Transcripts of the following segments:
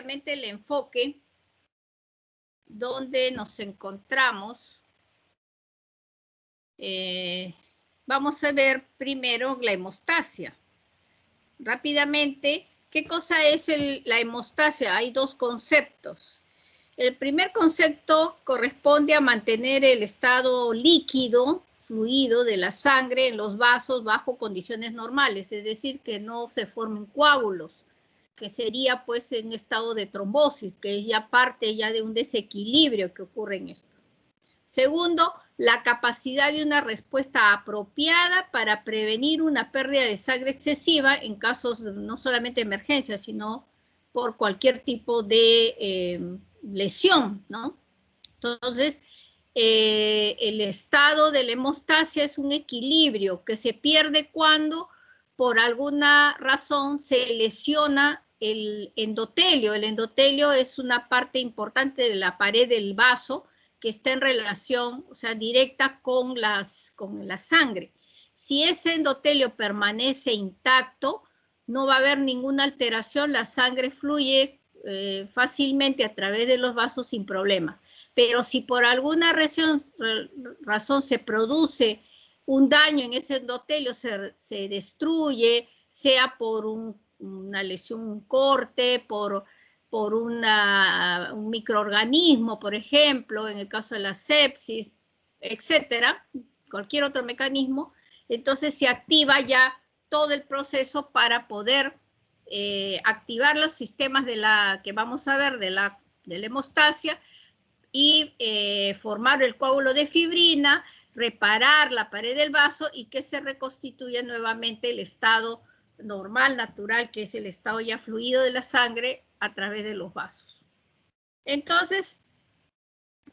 rápidamente el enfoque donde nos encontramos. Vamos a ver primero la hemostasia. Rápidamente, ¿qué cosa es la hemostasia? Hay dos conceptos. El primer concepto corresponde a mantener el estado líquido, fluido de la sangre en los vasos bajo condiciones normales, es decir, que no se formen coágulos, que sería pues en estado de trombosis, que es ya parte ya de un desequilibrio que ocurre en esto. Segundo, la capacidad de una respuesta apropiada para prevenir una pérdida de sangre excesiva en casos no solamente de emergencia, sino por cualquier tipo de lesión, ¿no? Entonces, el estado de la hemostasia es un equilibrio que se pierde cuando por alguna razón se lesiona el endotelio. El endotelio es una parte importante de la pared del vaso que está en relación, o sea, directa con la sangre. Si ese endotelio permanece intacto, no va a haber ninguna alteración, la sangre fluye fácilmente a través de los vasos sin problema. Pero si por alguna razón se produce un daño en ese endotelio, se destruye, sea por una lesión, un corte, por un microorganismo, por ejemplo, en el caso de la sepsis, etcétera, cualquier otro mecanismo, entonces se activa ya todo el proceso para poder activar los sistemas que vamos a ver de la hemostasia y formar el coágulo de fibrina, reparar la pared del vaso y que se reconstituya nuevamente el estado normal, natural, que es el estado ya fluido de la sangre a través de los vasos. Entonces,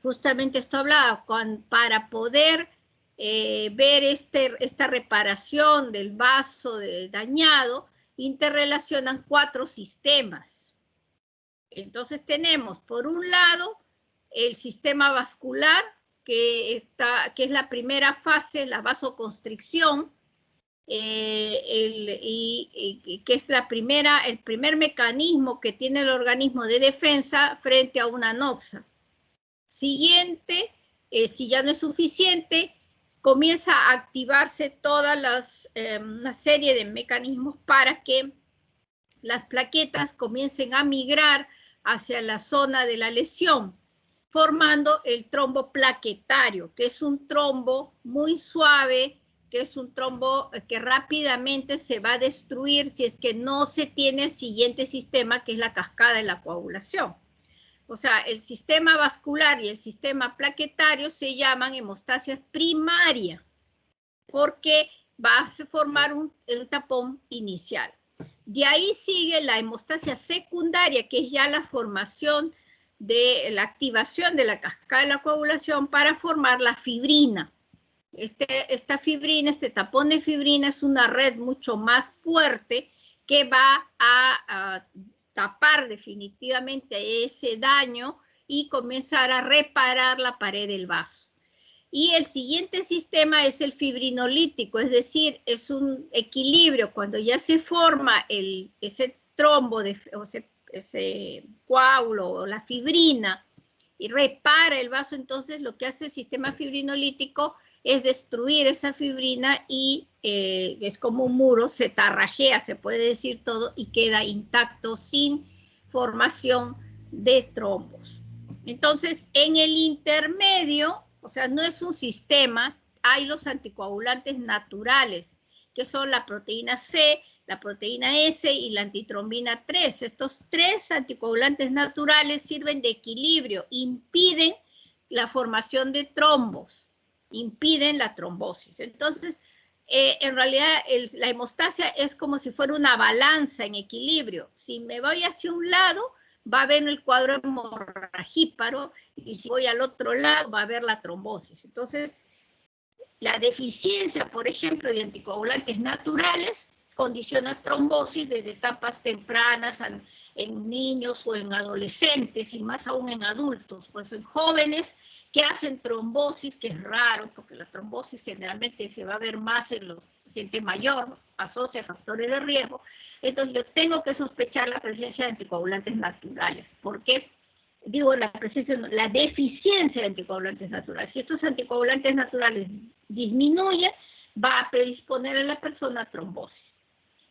justamente esto hablaba, para poder ver esta reparación del vaso dañado, interrelacionan 4 sistemas. Entonces tenemos, por un lado, el sistema vascular, que es la primera fase, la vasoconstricción, que es el primer mecanismo que tiene el organismo de defensa frente a una noxa. Siguiente, si ya no es suficiente, comienza a activarse toda una serie de mecanismos para que las plaquetas comiencen a migrar hacia la zona de la lesión, formando el trombo plaquetario, que es un trombo muy suave, que es un trombo que rápidamente se va a destruir si es que no se tiene el siguiente sistema, que es la cascada de la coagulación. O sea, el sistema vascular y el sistema plaquetario se llaman hemostasia primaria, porque va a formar un tapón inicial. De ahí sigue la hemostasia secundaria, que es ya la formación de la activación de la cascada de la coagulación para formar la fibrina. Esta fibrina, este tapón de fibrina es una red mucho más fuerte que va a tapar definitivamente ese daño y comenzar a reparar la pared del vaso. Y el siguiente sistema es el fibrinolítico, es decir, es un equilibrio cuando ya se forma ese trombo, ese coágulo o la fibrina y repara el vaso, entonces lo que hace el sistema fibrinolítico es destruir esa fibrina y es como un muro, se tarrajea, se puede decir todo, y queda intacto sin formación de trombos. Entonces, en el intermedio, o sea, no es un sistema, hay los anticoagulantes naturales, que son la proteína C, la proteína S y la antitrombina 3. Estos 3 anticoagulantes naturales sirven de equilibrio, impiden la formación de trombos, impiden la trombosis. Entonces, en realidad la hemostasia es como si fuera una balanza en equilibrio. Si me voy hacia un lado, va a haber el cuadro hemorragíparo, y si voy al otro lado, va a haber la trombosis. Entonces, la deficiencia, por ejemplo, de anticoagulantes naturales condiciona trombosis desde etapas tempranas en niños o en adolescentes y más aún en adultos, pues en jóvenes que hacen trombosis, que es raro, porque la trombosis generalmente se va a ver más en la gente mayor, asocia factores de riesgo, entonces yo tengo que sospechar la presencia de anticoagulantes naturales. ¿Por qué? Digo, la deficiencia de anticoagulantes naturales. Si estos anticoagulantes naturales disminuyen, va a predisponer a la persona a trombosis.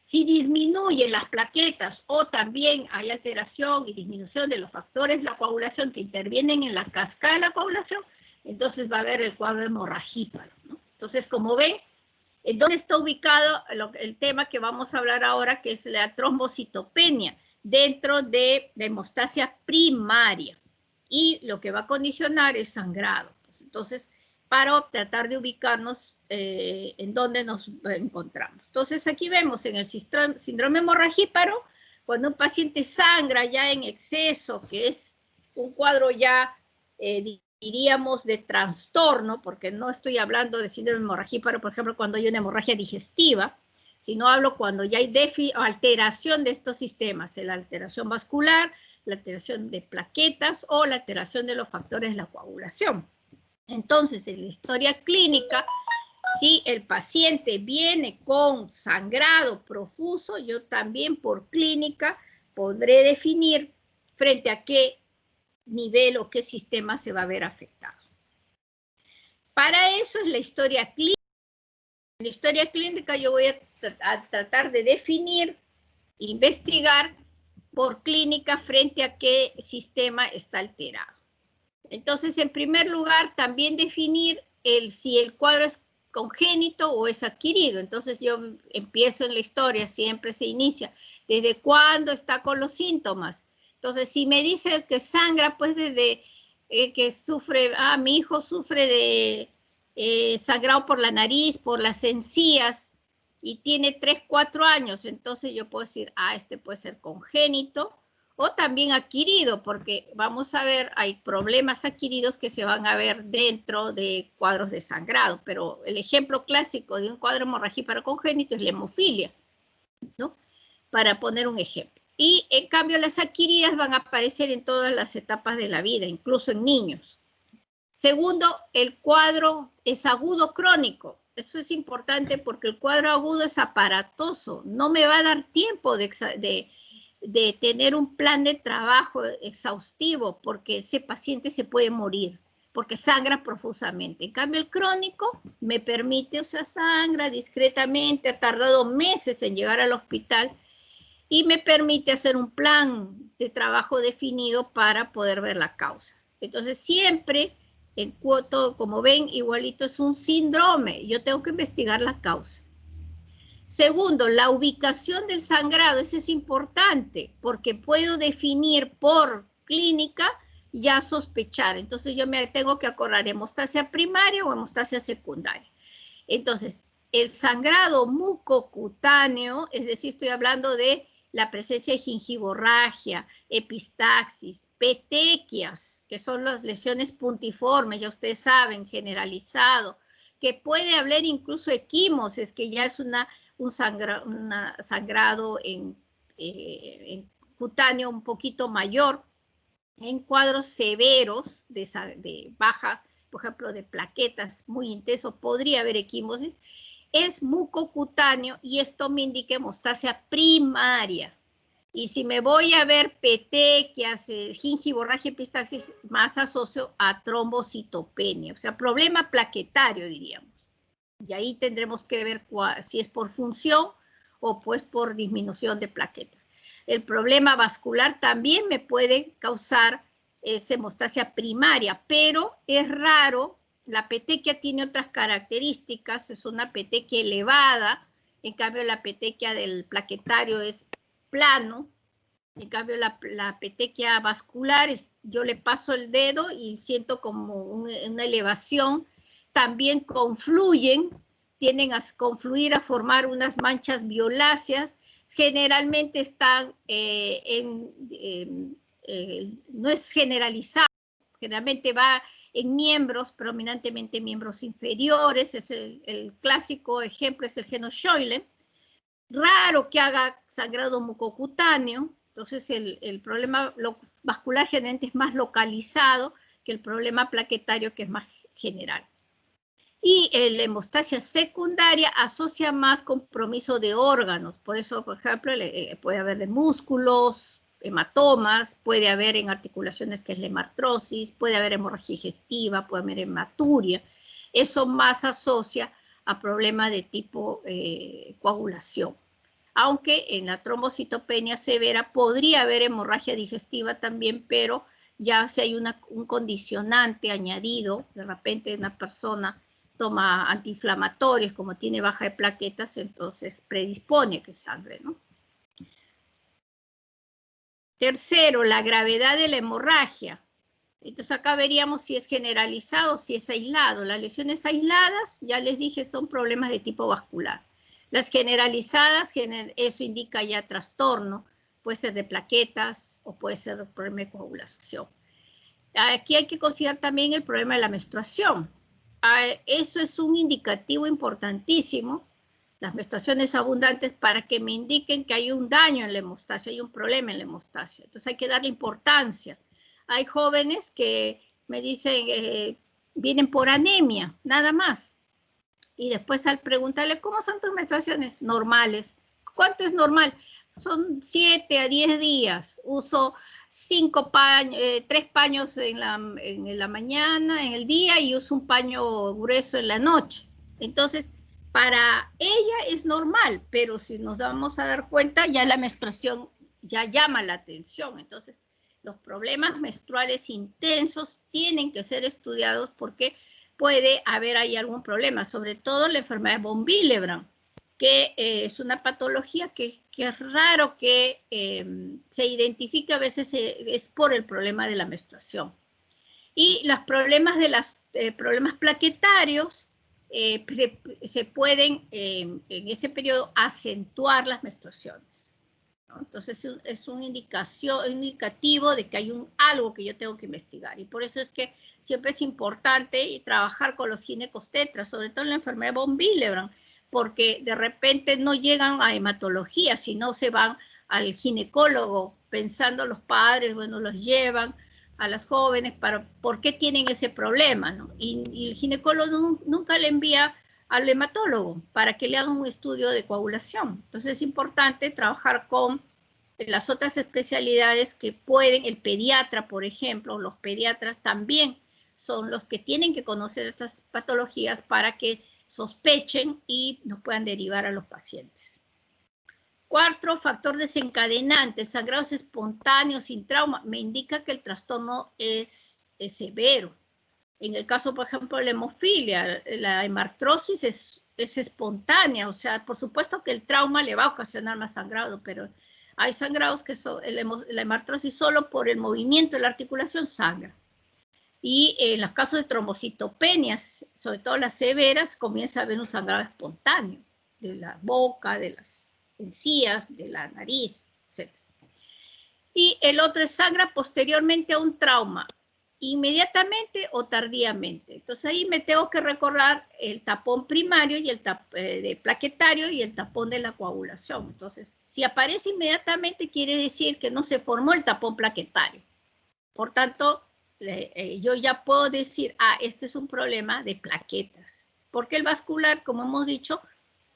Si disminuyen las plaquetas o también hay alteración y disminución de los factores de la coagulación que intervienen en la cascada de la coagulación, entonces va a haber el cuadro hemorragíparo, ¿no? Entonces, como ven, ¿dónde está ubicado el tema que vamos a hablar ahora, que es la trombocitopenia? Dentro de la hemostasia primaria. Y lo que va a condicionar es sangrado. Entonces, para tratar de ubicarnos en dónde nos encontramos. Entonces, aquí vemos en el síndrome hemorragíparo, cuando un paciente sangra ya en exceso, que es un cuadro ya, diríamos, de trastorno, porque no estoy hablando de síndrome hemorragíparo, por ejemplo, cuando hay una hemorragia digestiva, sino hablo cuando ya hay alteración de estos sistemas, la alteración vascular, la alteración de plaquetas o la alteración de los factores de la coagulación. Entonces, en la historia clínica, si el paciente viene con sangrado profuso, yo también por clínica podré definir frente a qué nivel o qué sistema se va a ver afectado. Para eso es la historia clínica. En la historia clínica yo voy a tratar de definir, investigar por clínica frente a qué sistema está alterado. Entonces, en primer lugar, también definir si el cuadro es congénito o es adquirido. Entonces, yo empiezo en la historia, siempre se inicia. ¿Desde cuándo está con los síntomas? Entonces, si me dice que sangra, pues desde que sufre, mi hijo sufre de sangrado por la nariz, por las encías, y tiene 3, 4 años, entonces yo puedo decir, este puede ser congénito, o también adquirido, porque vamos a ver, hay problemas adquiridos que se van a ver dentro de cuadros de sangrado, pero el ejemplo clásico de un cuadro hemorragíparo congénito es la hemofilia, ¿no? Para poner un ejemplo. Y en cambio las adquiridas van a aparecer en todas las etapas de la vida, incluso en niños. Segundo, el cuadro es agudo crónico. Eso es importante porque el cuadro agudo es aparatoso. No me va a dar tiempo de tener un plan de trabajo exhaustivo porque ese paciente se puede morir porque sangra profusamente. En cambio, el crónico me permite, o sea, sangra discretamente, ha tardado meses en llegar al hospital y me permite hacer un plan de trabajo definido para poder ver la causa. Entonces, siempre, en cuanto, como ven, igualito es un síndrome. Yo tengo que investigar la causa. Segundo, la ubicación del sangrado, eso es importante, porque puedo definir por clínica ya sospechar. Entonces, yo me tengo que acordar hemostasia primaria o hemostasia secundaria. Entonces, el sangrado mucocutáneo, es decir, estoy hablando de la presencia de gingivorragia, epistaxis, petequias, que son las lesiones puntiformes, ya ustedes saben, generalizado, que puede haber incluso equimos, es que ya es un sangrado en cutáneo un poquito mayor, en cuadros severos de baja, por ejemplo, de plaquetas muy intensos, podría haber equimosis, es mucocutáneo y esto me indica hemostasia primaria. Y si me voy a ver petequias, gingivorragia, epistaxis, más asocio a trombocitopenia, o sea, problema plaquetario, diríamos. Y ahí tendremos que ver si es por función o pues por disminución de plaquetas. El problema vascular también me puede causar hemostasia primaria, pero es raro. La petequia tiene otras características, es una petequia elevada, en cambio la petequia del plaquetario es plano, en cambio la petequia vascular, yo le paso el dedo y siento como una elevación, también confluyen, tienden a confluir, a formar unas manchas violáceas, generalmente están no es generalizado, generalmente va en miembros, predominantemente miembros inferiores, es el clásico ejemplo es el geno Scheulen, raro que haga sangrado mucocutáneo, entonces el problema vascular generalmente es más localizado que el problema plaquetario que es más general. Y la hemostasia secundaria asocia más compromiso de órganos. Por eso, por ejemplo, puede haber de músculos, hematomas, puede haber en articulaciones que es la hemartrosis, puede haber hemorragia digestiva, puede haber hematuria. Eso más asocia a problemas de tipo coagulación. Aunque en la trombocitopenia severa podría haber hemorragia digestiva también, pero ya si hay un condicionante añadido, de repente una persona toma antiinflamatorios, como tiene baja de plaquetas, entonces predispone a que sangre, ¿no? Tercero, la gravedad de la hemorragia. Entonces acá veríamos si es generalizado o si es aislado. Las lesiones aisladas, ya les dije, son problemas de tipo vascular. Las generalizadas, eso indica ya trastorno, puede ser de plaquetas o puede ser problema de coagulación. Aquí hay que considerar también el problema de la menstruación. Eso es un indicativo importantísimo, las menstruaciones abundantes, para que me indiquen que hay un daño en la hemostasia, hay un problema en la hemostasia. Entonces hay que darle importancia. Hay jóvenes que me dicen, vienen por anemia, nada más. Y después al preguntarle, ¿cómo son tus menstruaciones? Normales. ¿Cuánto es normal? Son 7 a 10 días. Uso 3 paños en la mañana, en el día, y uso un paño grueso en la noche. Entonces, para ella es normal, pero si nos vamos a dar cuenta, ya la menstruación ya llama la atención. Entonces, los problemas menstruales intensos tienen que ser estudiados porque puede haber ahí algún problema, sobre todo la enfermedad de von Willebrand, que es una patología que es raro que se identifique, a veces es por el problema de la menstruación. Y los problemas problemas plaquetarios se pueden en ese periodo acentuar las menstruaciones, ¿no? Entonces es un indicativo de que hay algo que yo tengo que investigar, y por eso es que siempre es importante trabajar con los ginecobstetras, sobre todo en la enfermedad de von Willebrand, porque de repente no llegan a hematología, sino se van al ginecólogo, pensando los padres, bueno, los llevan a las jóvenes por qué tienen ese problema, ¿no? Y el ginecólogo nunca le envía al hematólogo para que le hagan un estudio de coagulación. Entonces es importante trabajar con las otras especialidades que pueden, el pediatra, por ejemplo, los pediatras también son los que tienen que conocer estas patologías para que sospechen y nos puedan derivar a los pacientes. Cuarto, factor desencadenante, sangrados espontáneos sin trauma, me indica que el trastorno es severo. En el caso, por ejemplo, de la hemofilia, la hemartrosis es espontánea, o sea, por supuesto que el trauma le va a ocasionar más sangrado, pero hay sangrados que la hemartrosis solo por el movimiento de la articulación sangra. Y en los casos de trombocitopenias, sobre todo las severas, comienza a haber un sangrado espontáneo de la boca, de las encías, de la nariz, etc. Y el otro es sangra posteriormente a un trauma, inmediatamente o tardíamente. Entonces ahí me tengo que recordar el tapón primario y el de plaquetario y el tapón de la coagulación. Entonces, si aparece inmediatamente, quiere decir que no se formó el tapón plaquetario. Por tanto, yo ya puedo decir, este es un problema de plaquetas. Porque el vascular, como hemos dicho,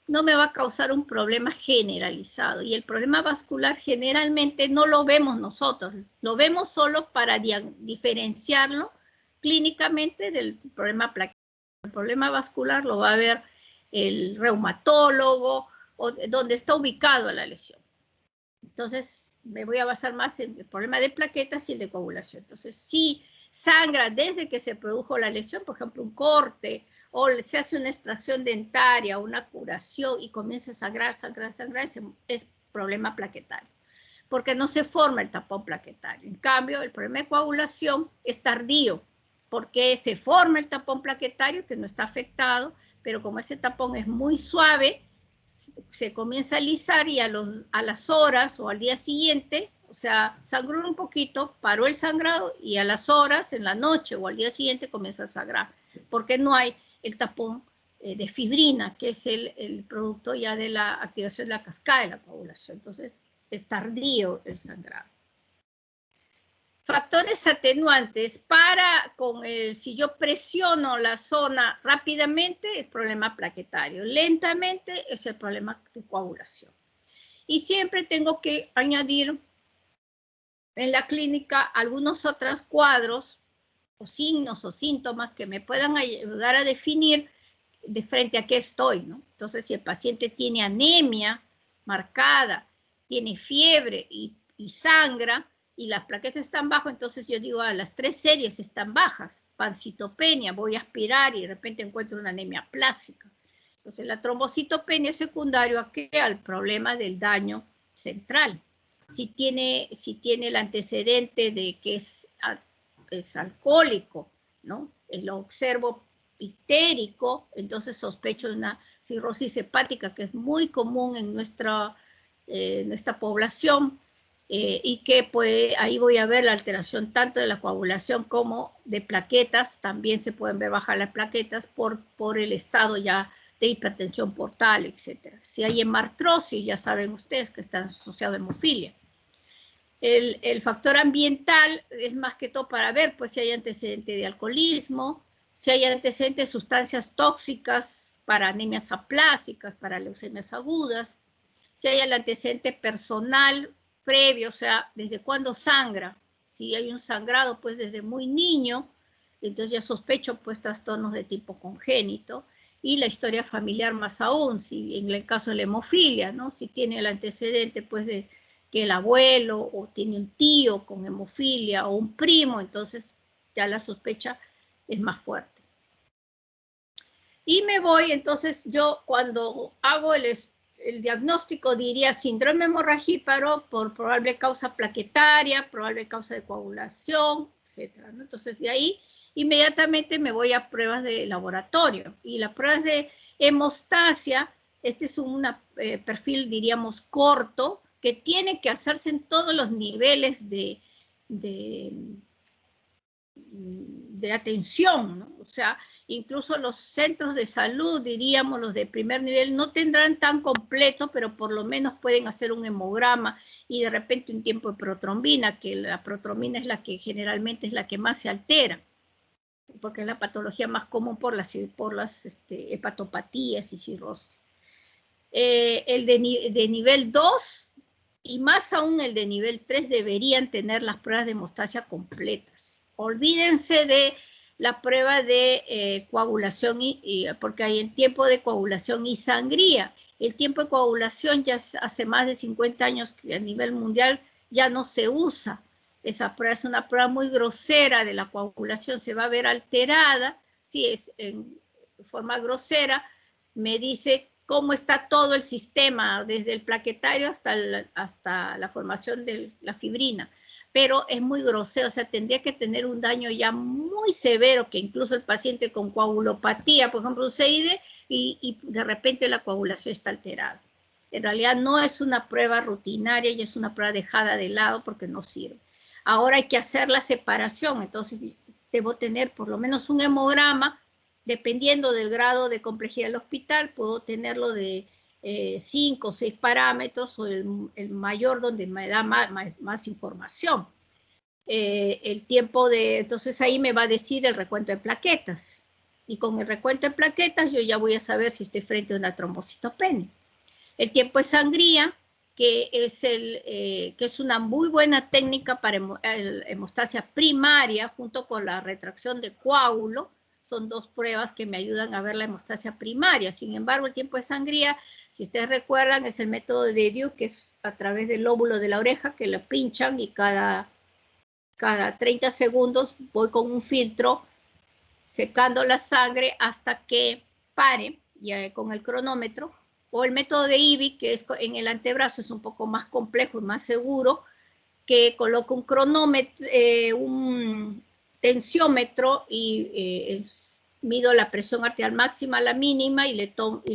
no me va a causar un problema generalizado. Y el problema vascular generalmente no lo vemos nosotros, lo vemos solo para diferenciarlo clínicamente del problema plaquetario. El problema vascular lo va a ver el reumatólogo o donde está ubicado la lesión. Entonces, me voy a basar más en el problema de plaquetas y el de coagulación. Entonces, si sangra desde que se produjo la lesión, por ejemplo, un corte, o se hace una extracción dentaria, una curación y comienza a sangrar, es problema plaquetario, porque no se forma el tapón plaquetario. En cambio, el problema de coagulación es tardío, porque se forma el tapón plaquetario que no está afectado, pero como ese tapón es muy suave, se comienza a alisar y a las horas o al día siguiente, o sea, sangró un poquito, paró el sangrado y a las horas, en la noche o al día siguiente comienza a sangrar, porque no hay el tapón de fibrina, que es el producto ya de la activación de la cascada de la coagulación. Entonces, es tardío el sangrado. Factores atenuantes si yo presiono la zona rápidamente, es problema plaquetario. Lentamente es el problema de coagulación. Y siempre tengo que añadir en la clínica algunos otros cuadros o signos o síntomas que me puedan ayudar a definir de frente a qué estoy, ¿no? Entonces, si el paciente tiene anemia marcada, tiene fiebre y sangra, y las plaquetas están bajas, entonces yo digo, las 3 series están bajas, pancitopenia, voy a aspirar y de repente encuentro una anemia plástica. Entonces, la trombocitopenia es secundario ¿a qué? Al problema del daño central. Si tiene el antecedente de que es alcohólico, ¿no? Lo observo ictérico, entonces sospecho de una cirrosis hepática que es muy común en nuestra población y que pues ahí voy a ver la alteración tanto de la coagulación como de plaquetas, también se pueden ver bajar las plaquetas por el estado ya de hipertensión portal, etc. Si hay hemartrosis, ya saben ustedes que está asociado a hemofilia. El factor ambiental es más que todo para ver pues, si hay antecedente de alcoholismo, si hay antecedentes de sustancias tóxicas para anemias aplásicas, para leucemias agudas, si hay el antecedente personal previo, o sea, desde cuándo sangra, si hay un sangrado pues desde muy niño, entonces ya sospecho pues trastornos de tipo congénito, y la historia familiar más aún, si en el caso de la hemofilia, ¿no? Si tiene el antecedente pues de que el abuelo o tiene un tío con hemofilia o un primo, entonces ya la sospecha es más fuerte. Y me voy, entonces yo cuando hago el diagnóstico diría síndrome hemorragíparo por probable causa plaquetaria, probable causa de coagulación, etc. ¿no? Entonces de ahí inmediatamente me voy a pruebas de laboratorio. Y las pruebas de hemostasia, este es un perfil, diríamos, corto, que tiene que hacerse en todos los niveles de atención, ¿no? O sea, incluso los centros de salud, diríamos, los de primer nivel, no tendrán tan completo, pero por lo menos pueden hacer un hemograma y de repente un tiempo de protrombina, que la protrombina es la que generalmente es la que más se altera, porque es la patología más común por las hepatopatías y cirrosis. El de nivel 2 y más aún el de nivel 3 deberían tener las pruebas de hemostasia completas. Olvídense de la prueba de coagulación, porque hay el tiempo de coagulación y sangría. El tiempo de coagulación ya hace más de 50 años que a nivel mundial ya no se usa. Esa prueba es una prueba muy grosera de la coagulación, se va a ver alterada, si es en forma grosera, me dice cómo está todo el sistema, desde el plaquetario hasta la formación de la fibrina. Pero es muy grosero, o sea, tendría que tener un daño ya muy severo, que incluso el paciente con coagulopatía, por ejemplo, un CID, y de repente la coagulación está alterada. En realidad no es una prueba rutinaria y es una prueba dejada de lado porque no sirve. Ahora hay que hacer la separación, entonces debo tener por lo menos un hemograma. Dependiendo del grado de complejidad del hospital, puedo tenerlo de 5 o 6 parámetros o el mayor donde me da más información. El tiempo entonces ahí me va a decir el recuento de plaquetas. Y con el recuento de plaquetas yo ya voy a saber si estoy frente a una trombocitopenia. El tiempo de sangría, que es una muy buena técnica para hemostasia primaria junto con la retracción de coágulo. Son dos pruebas que me ayudan a ver la hemostasia primaria. Sin embargo, el tiempo de sangría, si ustedes recuerdan, es el método de Duke, que es a través del lóbulo de la oreja, que lo pinchan y cada 30 segundos voy con un filtro secando la sangre hasta que pare, ya con el cronómetro. O el método de IBI, que es en el antebrazo, es un poco más complejo y más seguro, que coloco un cronómetro, un tensiómetro y mido la presión arterial máxima a la mínima y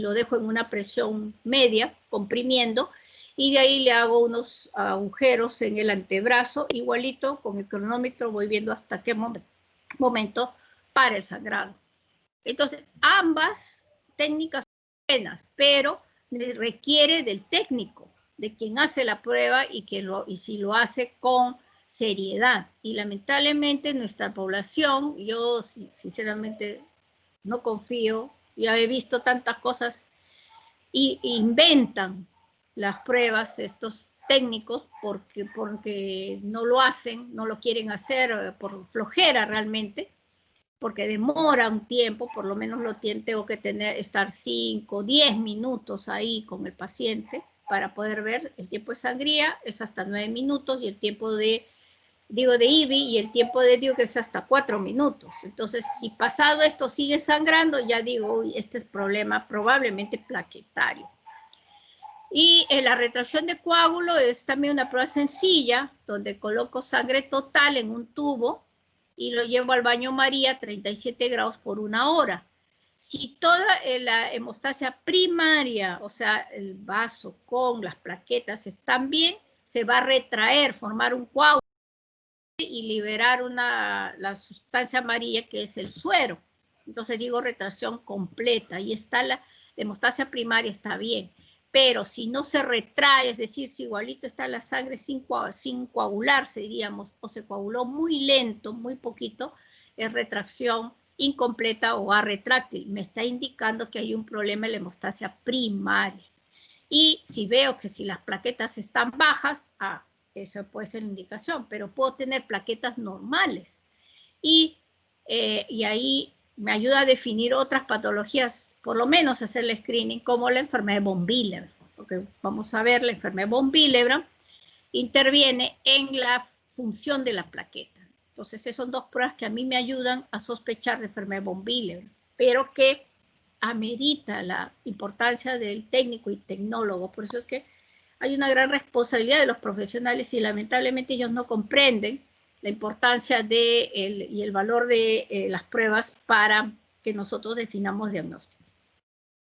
lo dejo en una presión media, comprimiendo, y de ahí le hago unos agujeros en el antebrazo, igualito con el cronómetro voy viendo hasta qué momento para el sangrado. Entonces, ambas técnicas son buenas, pero requiere del técnico, de quien hace la prueba y si lo hace con seriedad. Y lamentablemente nuestra población, yo sinceramente no confío, ya he visto tantas cosas, y inventan las pruebas estos técnicos porque no lo hacen, no lo quieren hacer por flojera realmente, porque demora un tiempo, por lo menos tengo que estar 5, 10 minutos ahí con el paciente para poder ver. El tiempo de sangría es hasta 9 minutos y el tiempo de IBI y el tiempo de DIU es hasta 4 minutos. Entonces, si pasado esto sigue sangrando, ya digo, uy, este es problema probablemente plaquetario. Y la retracción de coágulo es también una prueba sencilla, donde coloco sangre total en un tubo y lo llevo al baño María a 37 grados por 1 hora. Si toda la hemostasia primaria, o sea, el vaso con las plaquetas están bien, se va a retraer, formar un coágulo y liberar la sustancia amarilla que es el suero. Entonces digo retracción completa, y está la hemostasia primaria, está bien. Pero si no se retrae, es decir, si igualito está la sangre sin coagularse, diríamos, o se coaguló muy lento, muy poquito, es retracción incompleta o arretráctil. Me está indicando que hay un problema en la hemostasia primaria. Y si veo que si las plaquetas están bajas, eso puede ser la indicación, pero puedo tener plaquetas normales. Y ahí me ayuda a definir otras patologías, por lo menos hacer el screening, como la enfermedad de von Willebrand, porque vamos a ver, la enfermedad de von Willebrand interviene en la función de la plaqueta. Entonces, esas son dos pruebas que a mí me ayudan a sospechar de enfermedad de von Willebrand, pero que amerita la importancia del técnico y tecnólogo. Por eso es que hay una gran responsabilidad de los profesionales y lamentablemente ellos no comprenden la importancia y el valor de las pruebas para que nosotros definamos diagnóstico.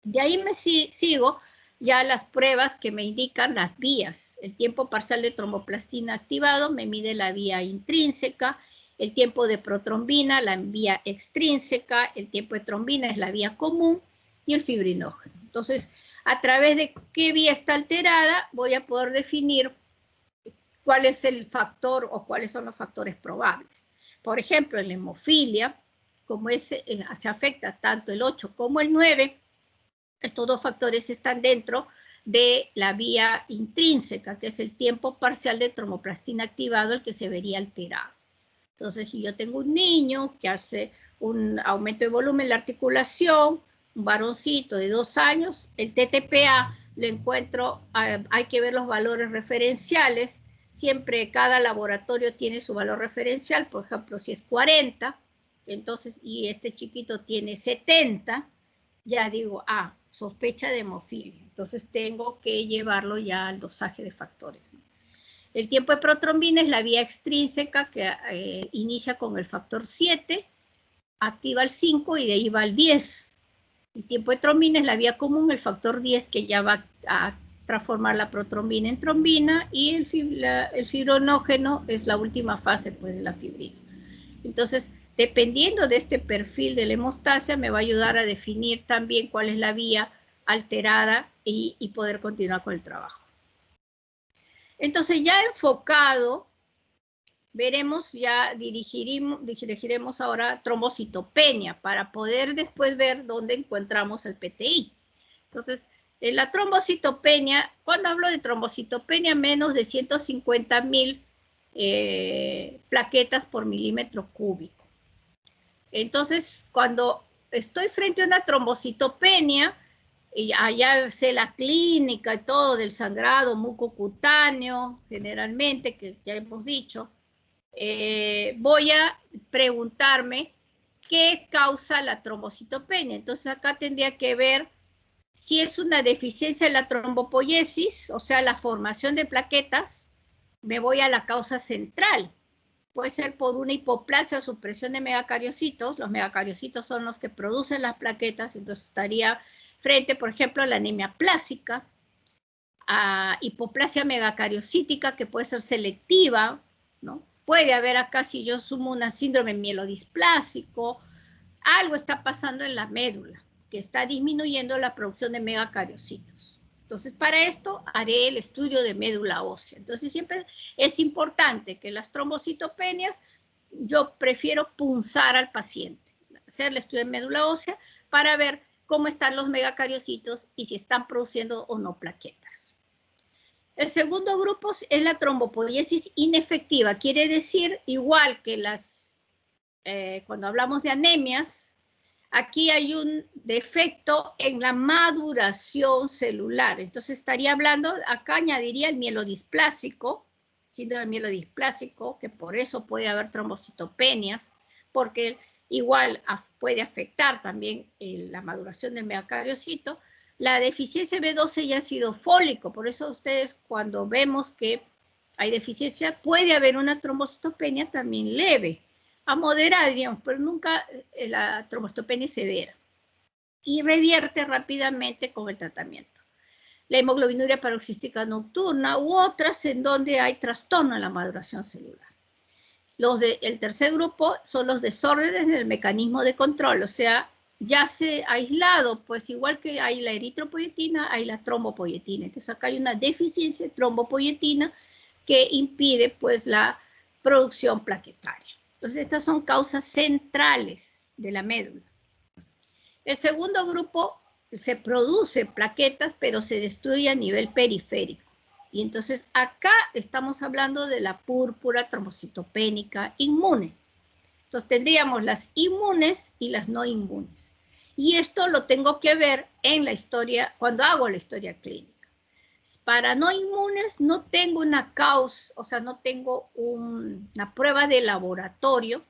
De ahí me sigo ya las pruebas que me indican las vías. El tiempo parcial de tromboplastina activado me mide la vía intrínseca, el tiempo de protrombina, la vía extrínseca, el tiempo de trombina es la vía común y el fibrinógeno. Entonces, a través de qué vía está alterada, voy a poder definir cuál es el factor o cuáles son los factores probables. Por ejemplo, en la hemofilia, como se afecta tanto el 8 como el 9, estos dos factores están dentro de la vía intrínseca, que es el tiempo parcial de tromboplastina activado, el que se vería alterado. Entonces, si yo tengo un niño que hace un aumento de volumen de la articulación, un varoncito de 2 años, el TTPA lo encuentro, hay que ver los valores referenciales, siempre cada laboratorio tiene su valor referencial, por ejemplo, si es 40, entonces, y este chiquito tiene 70, ya digo, sospecha de hemofilia, entonces tengo que llevarlo ya al dosaje de factores. El tiempo de protrombina es la vía extrínseca que inicia con el factor 7, activa el 5 y de ahí va al 10. El tiempo de trombina es la vía común, el factor 10 que ya va a transformar la protrombina en trombina, y el fibrinógeno es la última fase pues, de la fibrina. Entonces, dependiendo de este perfil de la hemostasia, me va a ayudar a definir también cuál es la vía alterada y poder continuar con el trabajo. Entonces, ya enfocado, veremos, ya dirigiremos ahora trombocitopenia para poder después ver dónde encontramos el PTI. Entonces, en la trombocitopenia, cuando hablo de trombocitopenia, menos de 150,000 plaquetas por milímetro cúbico. Entonces, cuando estoy frente a una trombocitopenia, y allá sé la clínica y todo del sangrado mucocutáneo, generalmente, que ya hemos dicho, voy a preguntarme qué causa la trombocitopenia. Entonces acá tendría que ver si es una deficiencia en la trombopoiesis, o sea, la formación de plaquetas. Me voy a la causa central. Puede ser por una hipoplasia o supresión de megacariocitos. Los megacariocitos son los que producen las plaquetas, entonces estaría frente, por ejemplo, a la anemia plásica, a hipoplasia megacariocítica, que puede ser selectiva, ¿no? Puede haber acá, si yo sumo una síndrome mielodisplásico, algo está pasando en la médula, que está disminuyendo la producción de megacariocitos. Entonces, para esto haré el estudio de médula ósea. Entonces, siempre es importante que las trombocitopenias, yo prefiero punzar al paciente, hacer el estudio de médula ósea para ver cómo están los megacariocitos y si están produciendo o no plaquetas. El segundo grupo es la trombopoiesis inefectiva. Quiere decir, igual que cuando hablamos de anemias, aquí hay un defecto en la maduración celular. Entonces estaría hablando, acá añadiría el mielodisplásico, síndrome mielodisplásico, que por eso puede haber trombocitopenias, porque igual puede afectar también la maduración del megacariocito. La deficiencia B12 y ácido fólico, por eso ustedes cuando vemos que hay deficiencia, puede haber una trombocitopenia también leve, a moderada, digamos, pero nunca la trombocitopenia severa. Y revierte rápidamente con el tratamiento. La hemoglobinuria paroxística nocturna u otras en donde hay trastorno en la maduración celular. El tercer grupo son los desórdenes del mecanismo de control, o sea, ya se ha aislado, pues igual que hay la eritropoyetina, hay la trombopoyetina. Entonces acá hay una deficiencia de trombopoyetina que impide pues la producción plaquetaria. Entonces estas son causas centrales de la médula. El segundo grupo se produce plaquetas, pero se destruye a nivel periférico. Y entonces acá estamos hablando de la púrpura trombocitopénica inmune. Entonces tendríamos las inmunes y las no inmunes. Y esto lo tengo que ver en la historia, cuando hago la historia clínica. Para no inmunes no tengo una causa, o sea, no tengo una prueba de laboratorio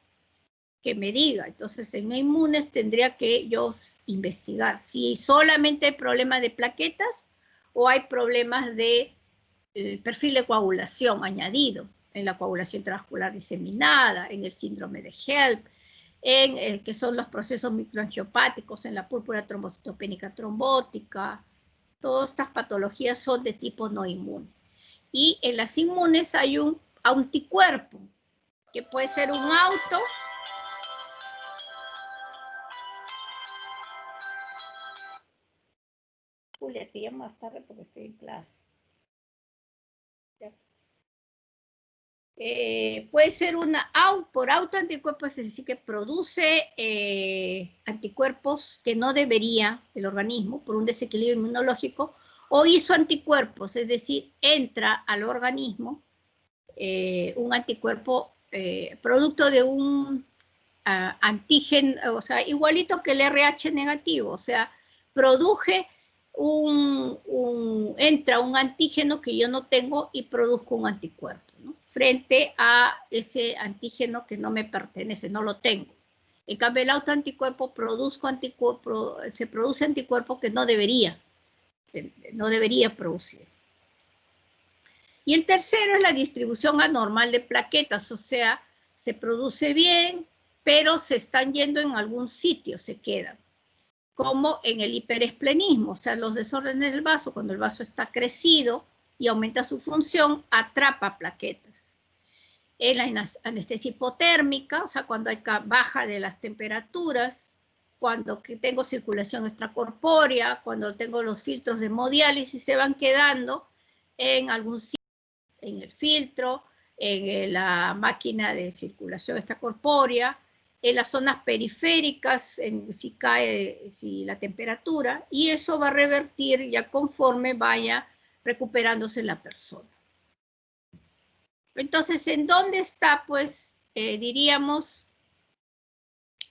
que me diga. Entonces, en no inmunes tendría que yo investigar si solamente hay problemas de plaquetas o hay problemas de perfil de coagulación añadido en la coagulación transvascular diseminada, en el síndrome de HELP, en que son los procesos microangiopáticos, en la púrpura trombocitopénica trombótica. Todas estas patologías son de tipo no inmune. Y en las inmunes hay un anticuerpo, que puede ser un auto. Julia, te llamo más tarde porque estoy en clase. Puede ser por autoanticuerpos, es decir, que produce anticuerpos que no debería el organismo por un desequilibrio inmunológico, o isoanticuerpos, es decir, entra al organismo un anticuerpo producto de un antígeno, o sea, igualito que el RH negativo, o sea, produje entra un antígeno que yo no tengo y produzco un anticuerpo, ¿no? Frente a ese antígeno que no me pertenece, no lo tengo. En cambio, el autoanticuerpo se produce anticuerpo que no debería producir. Y el tercero es la distribución anormal de plaquetas, o sea, se produce bien, pero se están yendo en algún sitio, se quedan. Como en el hiperesplenismo, o sea, los desórdenes del vaso, cuando el vaso está crecido y aumenta su función, atrapa plaquetas. En la anestesia hipotérmica, o sea, cuando hay baja de las temperaturas, cuando tengo circulación extracorpórea, cuando tengo los filtros de hemodiálisis, se van quedando en algún sitio, en el filtro, en la máquina de circulación extracorpórea, en las zonas periféricas, si la temperatura, y eso va a revertir ya conforme vaya recuperándose la persona. Entonces, ¿en dónde está, pues, diríamos,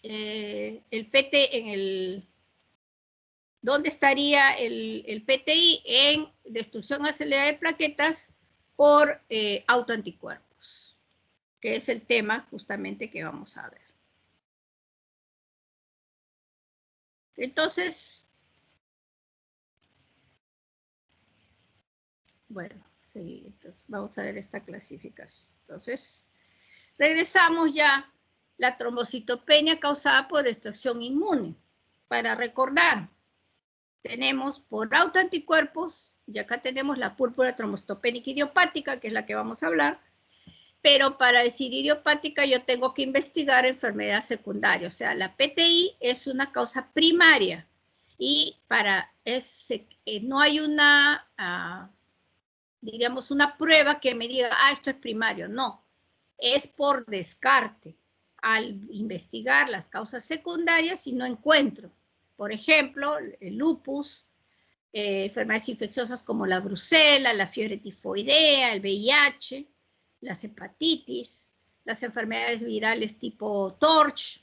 el PT ¿dónde estaría el PTI? En destrucción acelerada de plaquetas por autoanticuerpos, que es el tema justamente que vamos a ver. Entonces, bueno, sí, entonces vamos a ver esta clasificación. Entonces, regresamos ya. La trombocitopenia causada por destrucción inmune. Para recordar, tenemos por autoanticuerpos, y acá tenemos la púrpura trombocitopénica idiopática, que es la que vamos a hablar, pero para decir idiopática yo tengo que investigar enfermedad secundaria, o sea, la PTI es una causa primaria, Y no hay una, diríamos, una prueba que me diga, esto es primario. No, es por descarte. Al investigar las causas secundarias y no encuentro, por ejemplo, el lupus, enfermedades infecciosas como la brucela, la fiebre tifoidea, el VIH, las hepatitis, las enfermedades virales tipo TORCH,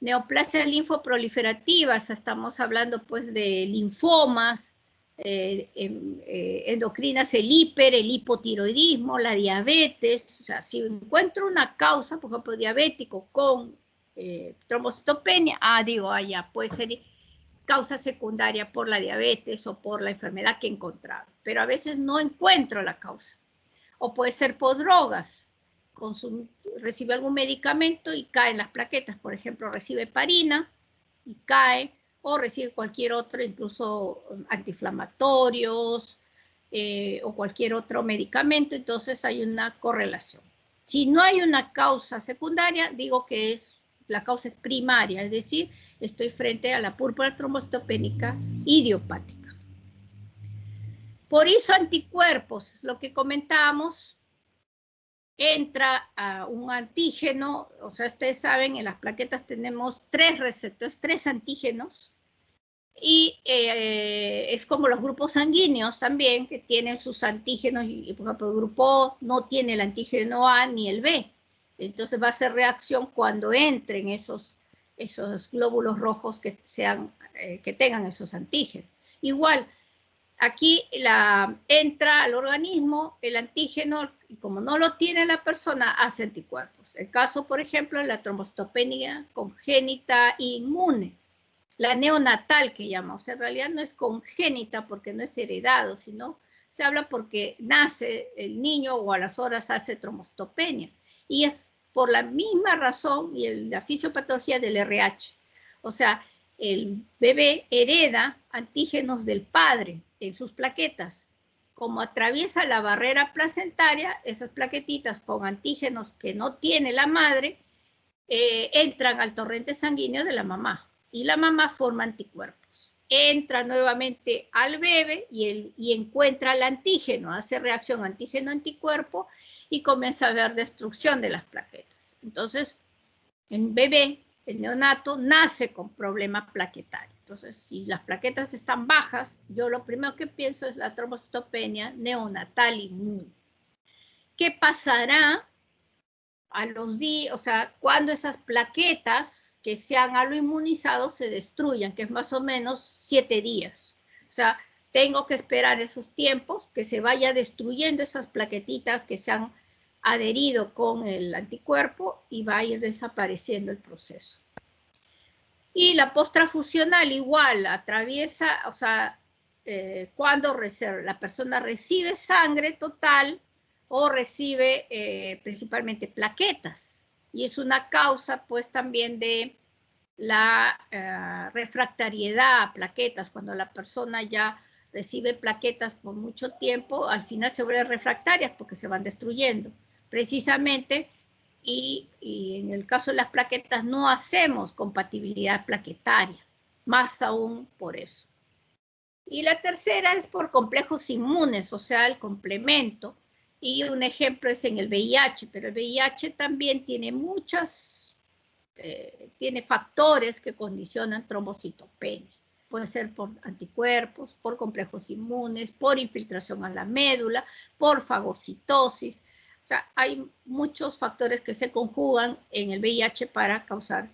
neoplasias linfoproliferativas, estamos hablando pues de linfomas, endocrinas, el hipotiroidismo, la diabetes. O sea, si encuentro una causa, por ejemplo, diabético con trombocitopenia, ya puede ser causa secundaria por la diabetes o por la enfermedad que he encontrado, pero a veces no encuentro la causa. O puede ser por drogas, recibe algún medicamento y caen las plaquetas, por ejemplo, recibe heparina y cae, o recibe cualquier otro, incluso antiinflamatorios o cualquier otro medicamento, entonces hay una correlación. Si no hay una causa secundaria, digo que la causa es primaria, es decir, estoy frente a la púrpura trombocitopénica idiopática. Por eso anticuerpos, lo que comentábamos, entra a un antígeno, o sea, ustedes saben, en las plaquetas tenemos 3 receptores, 3 antígenos, y es como los grupos sanguíneos también, que tienen sus antígenos, y por ejemplo, el grupo O no tiene el antígeno A ni el B, entonces va a hacer reacción cuando entren esos glóbulos rojos que tengan esos antígenos. Igual, aquí entra al organismo el antígeno y como no lo tiene la persona, hace anticuerpos. El caso, por ejemplo, de la trombocitopenia congénita inmune, la neonatal que llamamos. En realidad no es congénita porque no es heredado, sino se habla porque nace el niño o a las horas hace trombocitopenia. Y es por la misma razón y la fisiopatología del RH. O sea, el bebé hereda antígenos del padre en sus plaquetas. Como atraviesa la barrera placentaria, esas plaquetitas con antígenos que no tiene la madre, entran al torrente sanguíneo de la mamá. Y la mamá forma anticuerpos. Entra nuevamente al bebé y encuentra el antígeno, hace reacción antígeno-anticuerpo y comienza a haber destrucción de las plaquetas. Entonces, el bebé, el neonato, nace con problema plaquetario. Entonces, si las plaquetas están bajas, yo lo primero que pienso es la trombocitopenia neonatal inmune. ¿Qué pasará a los días, o sea, cuando esas plaquetas que se han aloinmunizado se destruyan, que es más o menos 7 días? O sea, tengo que esperar esos tiempos que se vaya destruyendo esas plaquetitas que se han adherido con el anticuerpo y va a ir desapareciendo el proceso. Y la posttransfusional igual atraviesa, o sea, cuando la persona recibe sangre total o recibe principalmente plaquetas. Y es una causa pues también de la refractariedad a plaquetas. Cuando la persona ya recibe plaquetas por mucho tiempo, al final se vuelven refractarias porque se van destruyendo. Precisamente, y en el caso de las plaquetas no hacemos compatibilidad plaquetaria, más aún por eso. Y la tercera es por complejos inmunes, o sea, el complemento. Y un ejemplo es en el VIH, pero el VIH también tiene tiene factores que condicionan trombocitopenia. Puede ser por anticuerpos, por complejos inmunes, por infiltración a la médula, por fagocitosis. O sea, hay muchos factores que se conjugan en el VIH para causar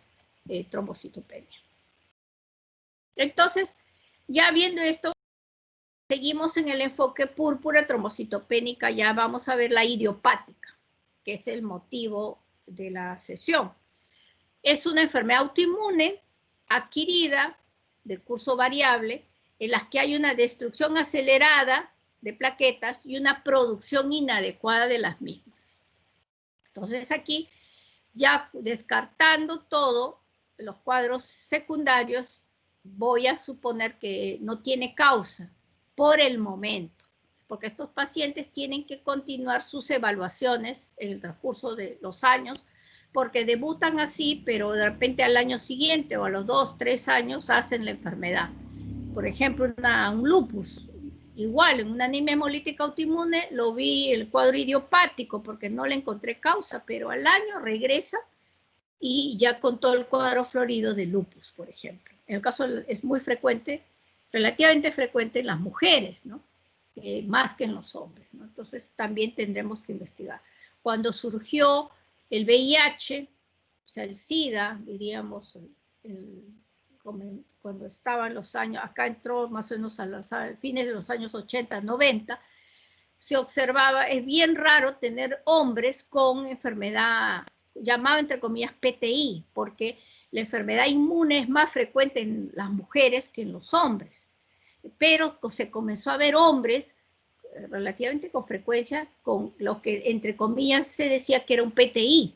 trombocitopenia. Entonces, ya viendo esto, seguimos en el enfoque púrpura trombocitopénica, ya vamos a ver la idiopática, que es el motivo de la sesión. Es una enfermedad autoinmune adquirida de curso variable en las que hay una destrucción acelerada de plaquetas y una producción inadecuada de las mismas. Entonces aquí, ya descartando todo, los cuadros secundarios, voy a suponer que no tiene causa por el momento, porque estos pacientes tienen que continuar sus evaluaciones en el transcurso de los años, porque debutan así, pero de repente al año siguiente o a los 2, 3 años hacen la enfermedad. por ejemplo, un lupus. Igual, en una anemia hemolítica autoinmune lo vi el cuadro idiopático porque no le encontré causa, pero al año regresa y ya con todo el cuadro florido de lupus, por ejemplo. En el caso es muy frecuente, relativamente frecuente en las mujeres, ¿no? Más que en los hombres, ¿no? Entonces también tendremos que investigar. Cuando surgió el VIH, o sea, el SIDA, diríamos, cuando estaban los años, acá entró más o menos a los fines de los años 80, 90, se observaba, es bien raro tener hombres con enfermedad, llamado entre comillas PTI, porque la enfermedad inmune es más frecuente en las mujeres que en los hombres. Pero se comenzó a ver hombres relativamente con frecuencia con lo que entre comillas se decía que era un PTI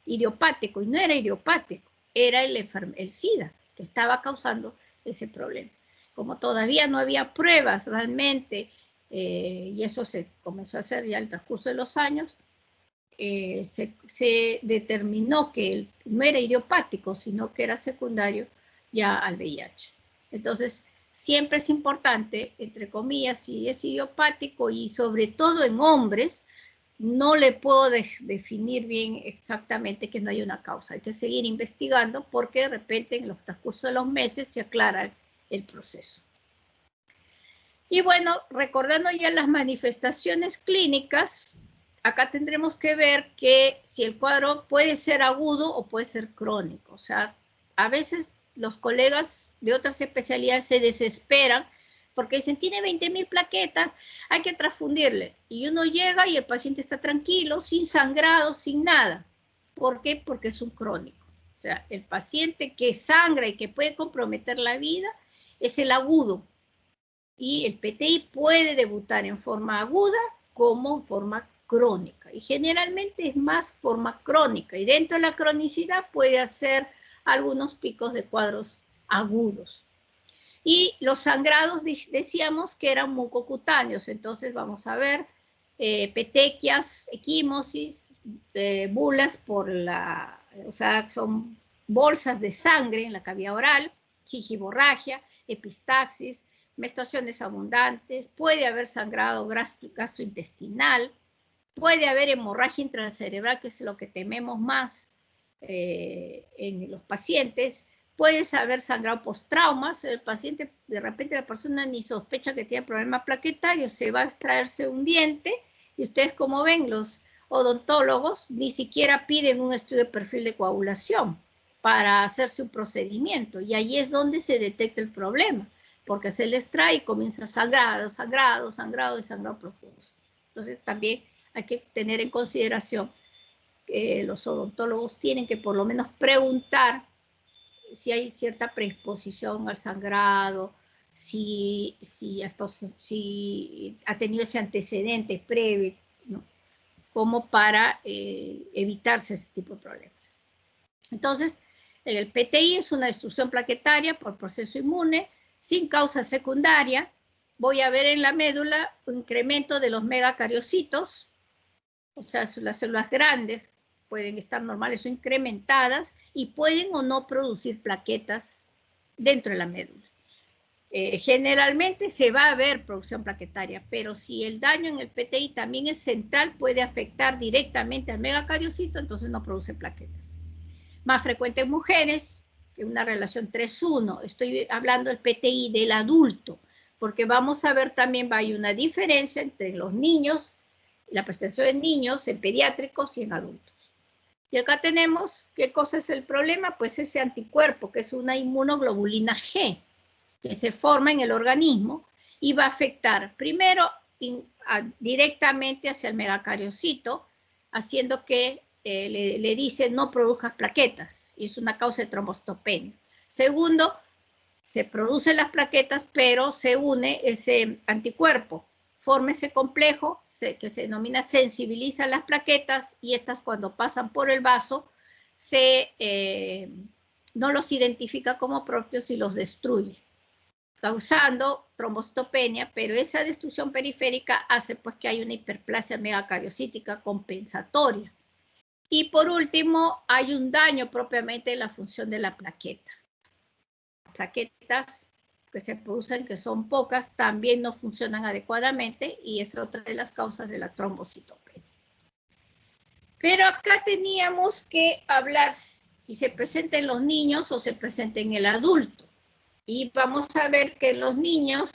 idiopático, y no era idiopático, era el SIDA que estaba causando ese problema. Como todavía no había pruebas realmente, y eso se comenzó a hacer ya al transcurso de los años, se determinó que no era idiopático, sino que era secundario ya al VIH. Entonces, siempre es importante, entre comillas, si es idiopático y sobre todo en hombres, no le puedo definir bien exactamente que no hay una causa. Hay que seguir investigando porque de repente en los transcurso de los meses se aclara el proceso. Y bueno, recordando ya las manifestaciones clínicas, acá tendremos que ver que si el cuadro puede ser agudo o puede ser crónico. O sea, a veces los colegas de otras especialidades se desesperan porque dicen, tiene 20.000 plaquetas, hay que transfundirle. Y uno llega y el paciente está tranquilo, sin sangrado, sin nada. ¿Por qué? Porque es un crónico. O sea, el paciente que sangra y que puede comprometer la vida es el agudo. Y el PTI puede debutar en forma aguda como en forma crónica. Y generalmente es más forma crónica. Y dentro de la cronicidad puede hacer algunos picos de cuadros agudos. Y los sangrados decíamos que eran mucocutáneos. Entonces vamos a ver petequias, equimosis, bulas por o sea, son bolsas de sangre en la cavidad oral, gingivorragia, epistaxis, menstruaciones abundantes, puede haber sangrado gastrointestinal, puede haber hemorragia intracerebral, que es lo que tememos más en los pacientes, puede haber sangrado post-traumas, el paciente, de repente la persona ni sospecha que tiene problema plaquetario, se va a extraerse un diente, y ustedes como ven, los odontólogos ni siquiera piden un estudio de perfil de coagulación para hacerse un procedimiento, y ahí es donde se detecta el problema, porque se les trae y comienza sangrado, sangrado, sangrado y sangrado profundo. Entonces también hay que tener en consideración que los odontólogos tienen que por lo menos preguntar si hay cierta predisposición al sangrado, si ha tenido ese antecedente previo, ¿no? Como para evitarse ese tipo de problemas. Entonces, el PTI es una destrucción plaquetaria por proceso inmune, sin causa secundaria. Voy a ver en la médula un incremento de los megacariocitos, o sea, las células grandes pueden estar normales o incrementadas y pueden o no producir plaquetas dentro de la médula. Generalmente se va a ver producción plaquetaria, pero si el daño en el PTI también es central, puede afectar directamente al megacariocito, entonces no produce plaquetas. Más frecuente en mujeres, en una relación 3:1. Estoy hablando del PTI del adulto, porque vamos a ver también, hay una diferencia entre los niños, la presentación en niños, en pediátricos y en adultos. Y acá tenemos, ¿qué cosa es el problema? Pues ese anticuerpo, que es una inmunoglobulina G, que se forma en el organismo y va a afectar primero directamente hacia el megacariocito, haciendo que le dice no produzcas plaquetas, y es una causa de trombocitopenia. Segundo, se producen las plaquetas, pero se une ese anticuerpo, forma ese complejo que se denomina sensibiliza las plaquetas, y estas cuando pasan por el vaso no los identifica como propios y los destruye, causando trombocitopenia, pero esa destrucción periférica hace pues que hay una hiperplasia megacariocítica compensatoria. Y por último, hay un daño propiamente en la función de la plaqueta. Plaquetas que se producen, que son pocas, también no funcionan adecuadamente y es otra de las causas de la trombocitopenia. Pero acá teníamos que hablar si se presenta en los niños o se presenta en el adulto. Y vamos a ver que en los niños,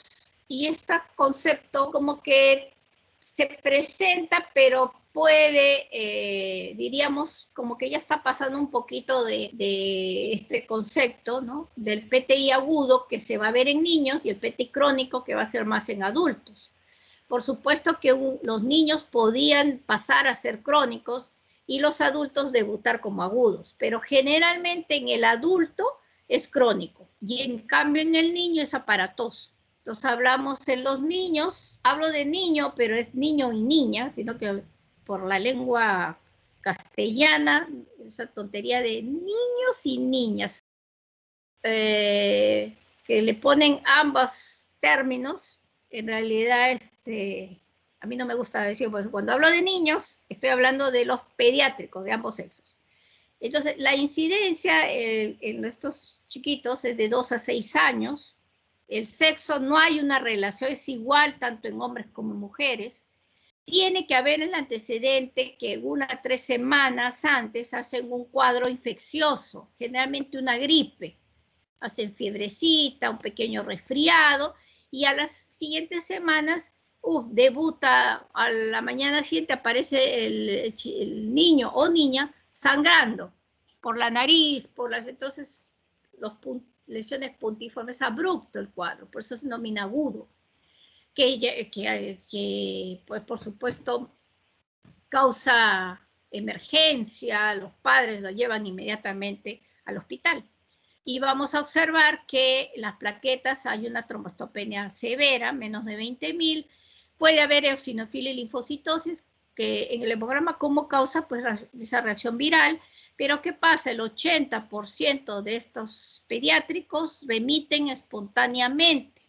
y este concepto como que se presenta, pero puede, diríamos, como que ya está pasando un poquito de este concepto, ¿no? Del PTI agudo que se va a ver en niños y el PTI crónico que va a ser más en adultos. Por supuesto que los niños podían pasar a ser crónicos y los adultos debutar como agudos, pero generalmente en el adulto es crónico y en cambio en el niño es aparatoso. Entonces hablamos en los niños, hablo de niño, pero es niño y niña, sino que por la lengua castellana, esa tontería de niños y niñas, que le ponen ambos términos, en realidad a mí no me gusta decir, pues cuando hablo de niños, estoy hablando de los pediátricos, de ambos sexos. Entonces, la incidencia en estos chiquitos es de 2 a 6 años. El sexo no hay una relación, es igual tanto en hombres como en mujeres. Tiene que haber el antecedente que 1 a 3 semanas antes hacen un cuadro infeccioso, generalmente una gripe. Hacen fiebrecita, un pequeño resfriado, y a las siguientes semanas, debuta, a la mañana siguiente aparece el niño o niña sangrando por la nariz, entonces lesiones puntiformes, abrupto el cuadro, por eso se denomina agudo, que pues por supuesto causa emergencia, los padres lo llevan inmediatamente al hospital. Y vamos a observar que las plaquetas, hay una trombocitopenia severa, menos de 20.000, puede haber eosinofilia y linfocitosis, que en el hemograma como causa pues esa reacción viral, pero ¿qué pasa? El 80% de estos pediátricos remiten espontáneamente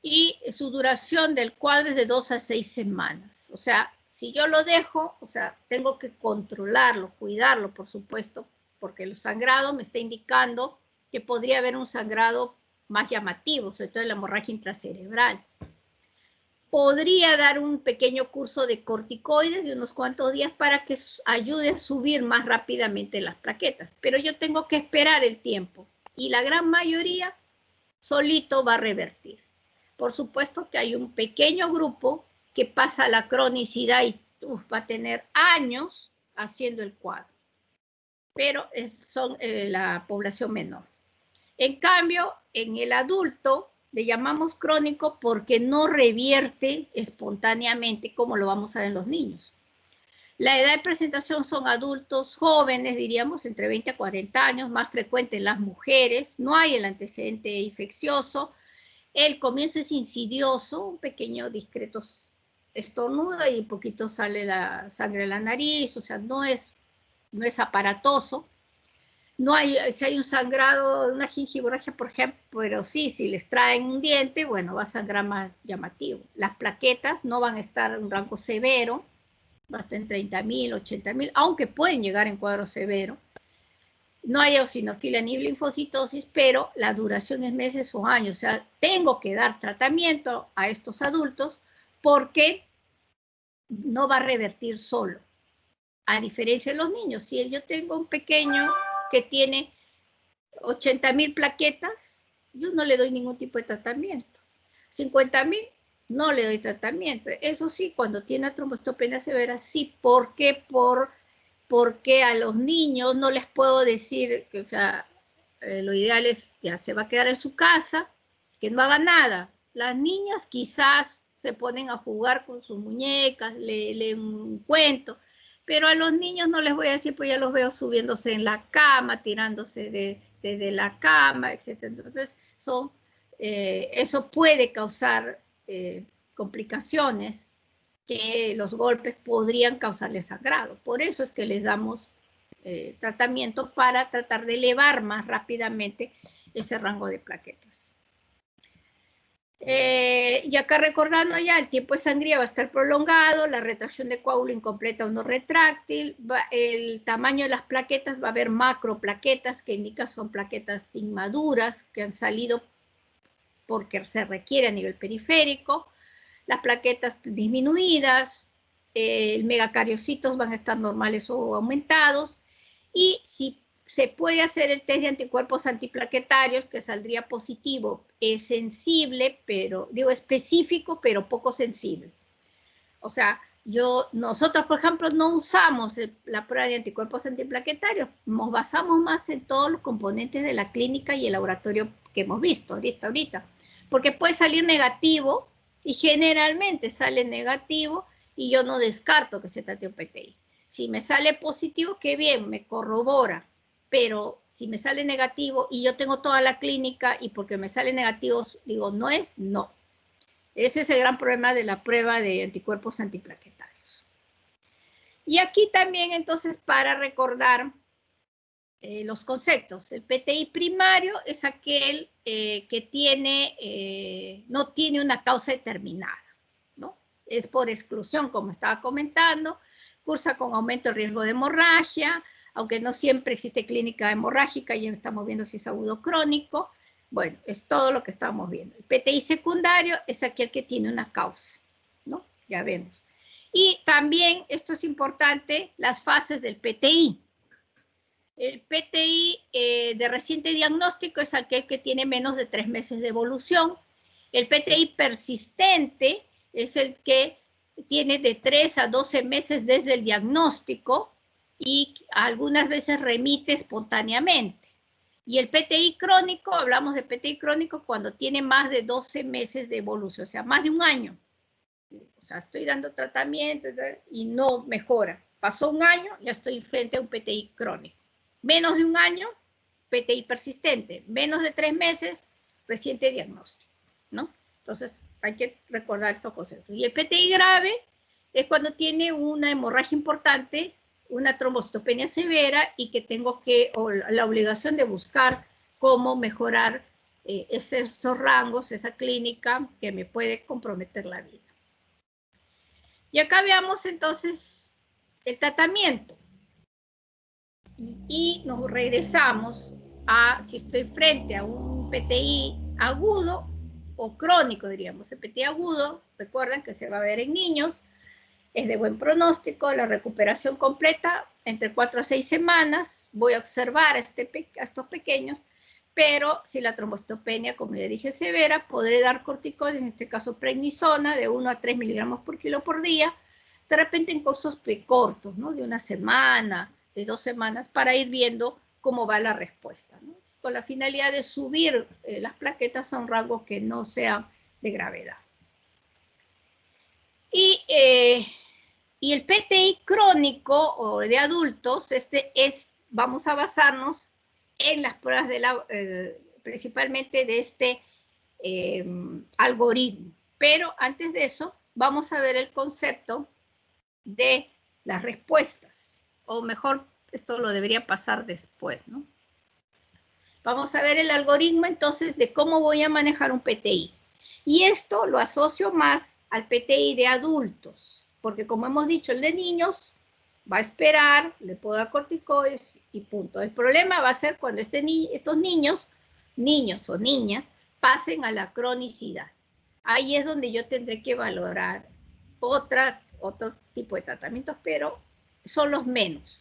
y su duración del cuadro es de 2 a 6 semanas. O sea, si yo lo dejo, o sea, tengo que controlarlo, cuidarlo, por supuesto, porque el sangrado me está indicando que podría haber un sangrado más llamativo, sobre todo en la hemorragia intracerebral. Podría dar un pequeño curso de corticoides de unos cuantos días para que ayude a subir más rápidamente las plaquetas, pero yo tengo que esperar el tiempo y la gran mayoría solito va a revertir. Por supuesto que hay un pequeño grupo que pasa la cronicidad y va a tener años haciendo el cuadro, pero son la población menor. En cambio, en el adulto le llamamos crónico porque no revierte espontáneamente como lo vamos a ver en los niños. La edad de presentación son adultos jóvenes, diríamos, entre 20 a 40 años, más frecuente en las mujeres, no hay el antecedente infeccioso, el comienzo es insidioso, un pequeño discreto estornuda y un poquito sale la sangre de la nariz, o sea, no es aparatoso. No hay, si hay un sangrado, una gingivorragia, por ejemplo, pero sí, si les traen un diente, bueno, va a sangrar más llamativo. Las plaquetas no van a estar en un rango severo, va a estar en 30.000, 80.000, aunque pueden llegar en cuadro severo. No hay eosinofilia ni linfocitosis, pero la duración es meses o años. O sea, tengo que dar tratamiento a estos adultos porque no va a revertir solo. A diferencia de los niños, si yo tengo un pequeño que tiene 80.000 plaquetas, yo no le doy ningún tipo de tratamiento. 50.000, no le doy tratamiento. Eso sí, cuando tiene trombocitopenia severa, sí. ¿Por qué? Porque a los niños no les puedo decir, o sea, lo ideal es ya se va a quedar en su casa, que no haga nada. Las niñas quizás se ponen a jugar con sus muñecas, leen un cuento, pero a los niños no les voy a decir, pues ya los veo subiéndose en la cama, tirándose desde la cama, etc. Entonces, eso puede causar complicaciones que los golpes podrían causarles sangrado. Por eso es que les damos tratamiento para tratar de elevar más rápidamente ese rango de plaquetas. Y acá recordando ya, el tiempo de sangría va a estar prolongado, la retracción de coágulo incompleta o no retráctil, el tamaño de las plaquetas, va a haber macroplaquetas, que indican son plaquetas inmaduras, que han salido porque se requiere a nivel periférico, las plaquetas disminuidas, megacariocitos van a estar normales o aumentados, y si se puede hacer el test de anticuerpos antiplaquetarios, que saldría positivo, es sensible, pero, digo, específico, pero poco sensible. O sea, nosotros, por ejemplo, no usamos la prueba de anticuerpos antiplaquetarios, nos basamos más en todos los componentes de la clínica y el laboratorio que hemos visto ahorita, porque puede salir negativo, y generalmente sale negativo, y yo no descarto que se trate un PTI. Si me sale positivo, qué bien, me corrobora, pero si me sale negativo y yo tengo toda la clínica y porque me sale negativo, digo, no es, no. Ese es el gran problema de la prueba de anticuerpos antiplaquetarios. Y aquí también, entonces, para recordar los conceptos, el PTI primario es aquel que no tiene una causa determinada, ¿no? Es por exclusión, como estaba comentando, cursa con aumento del riesgo de hemorragia, aunque no siempre existe clínica hemorrágica, ya estamos viendo si es agudo o crónico. Bueno, es todo lo que estamos viendo. El PTI secundario es aquel que tiene una causa, ¿no? Ya vemos. Y también, esto es importante, las fases del PTI. El PTI de reciente diagnóstico es aquel que tiene menos de 3 meses de evolución. El PTI persistente es el que tiene de 3 a 12 meses desde el diagnóstico y algunas veces remite espontáneamente. Y el PTI crónico, hablamos de PTI crónico cuando tiene más de 12 meses de evolución, o sea, más de un año. O sea, estoy dando tratamiento y no mejora. Pasó un año, ya estoy frente a un PTI crónico. Menos de un año, PTI persistente. Menos de 3 meses, reciente diagnóstico, ¿no? Entonces, hay que recordar estos conceptos. Y el PTI grave es cuando tiene una hemorragia importante, una trombocitopenia severa y que tengo la obligación de buscar cómo mejorar esos rangos, esa clínica que me puede comprometer la vida. Y acá veamos entonces el tratamiento. Y nos regresamos a si estoy frente a un PTI agudo o crónico, diríamos. El PTI agudo, recuerden que se va a ver en niños, es de buen pronóstico, la recuperación completa entre 4 a 6 semanas. Voy a observar a estos pequeños, pero si la trombocitopenia, como ya dije, severa, podré dar corticoides, en este caso prednisona, de 1 a 3 miligramos por kilo por día, de repente en cursos cortos, ¿no? De 1 semana, de 2 semanas, para ir viendo cómo va la respuesta, ¿no? Con la finalidad de subir las plaquetas a un rango que no sea de gravedad. Y el PTI crónico o de adultos, vamos a basarnos en las pruebas principalmente de este algoritmo. Pero antes de eso, vamos a ver el concepto de las respuestas. O mejor, esto lo debería pasar después, ¿no? Vamos a ver el algoritmo entonces de cómo voy a manejar un PTI. Y esto lo asocio más al PTI de adultos, porque como hemos dicho, el de niños va a esperar, le puedo dar corticoides y punto. El problema va a ser cuando estos niños o niñas, pasen a la cronicidad. Ahí es donde yo tendré que valorar otro tipo de tratamientos, pero son los menos.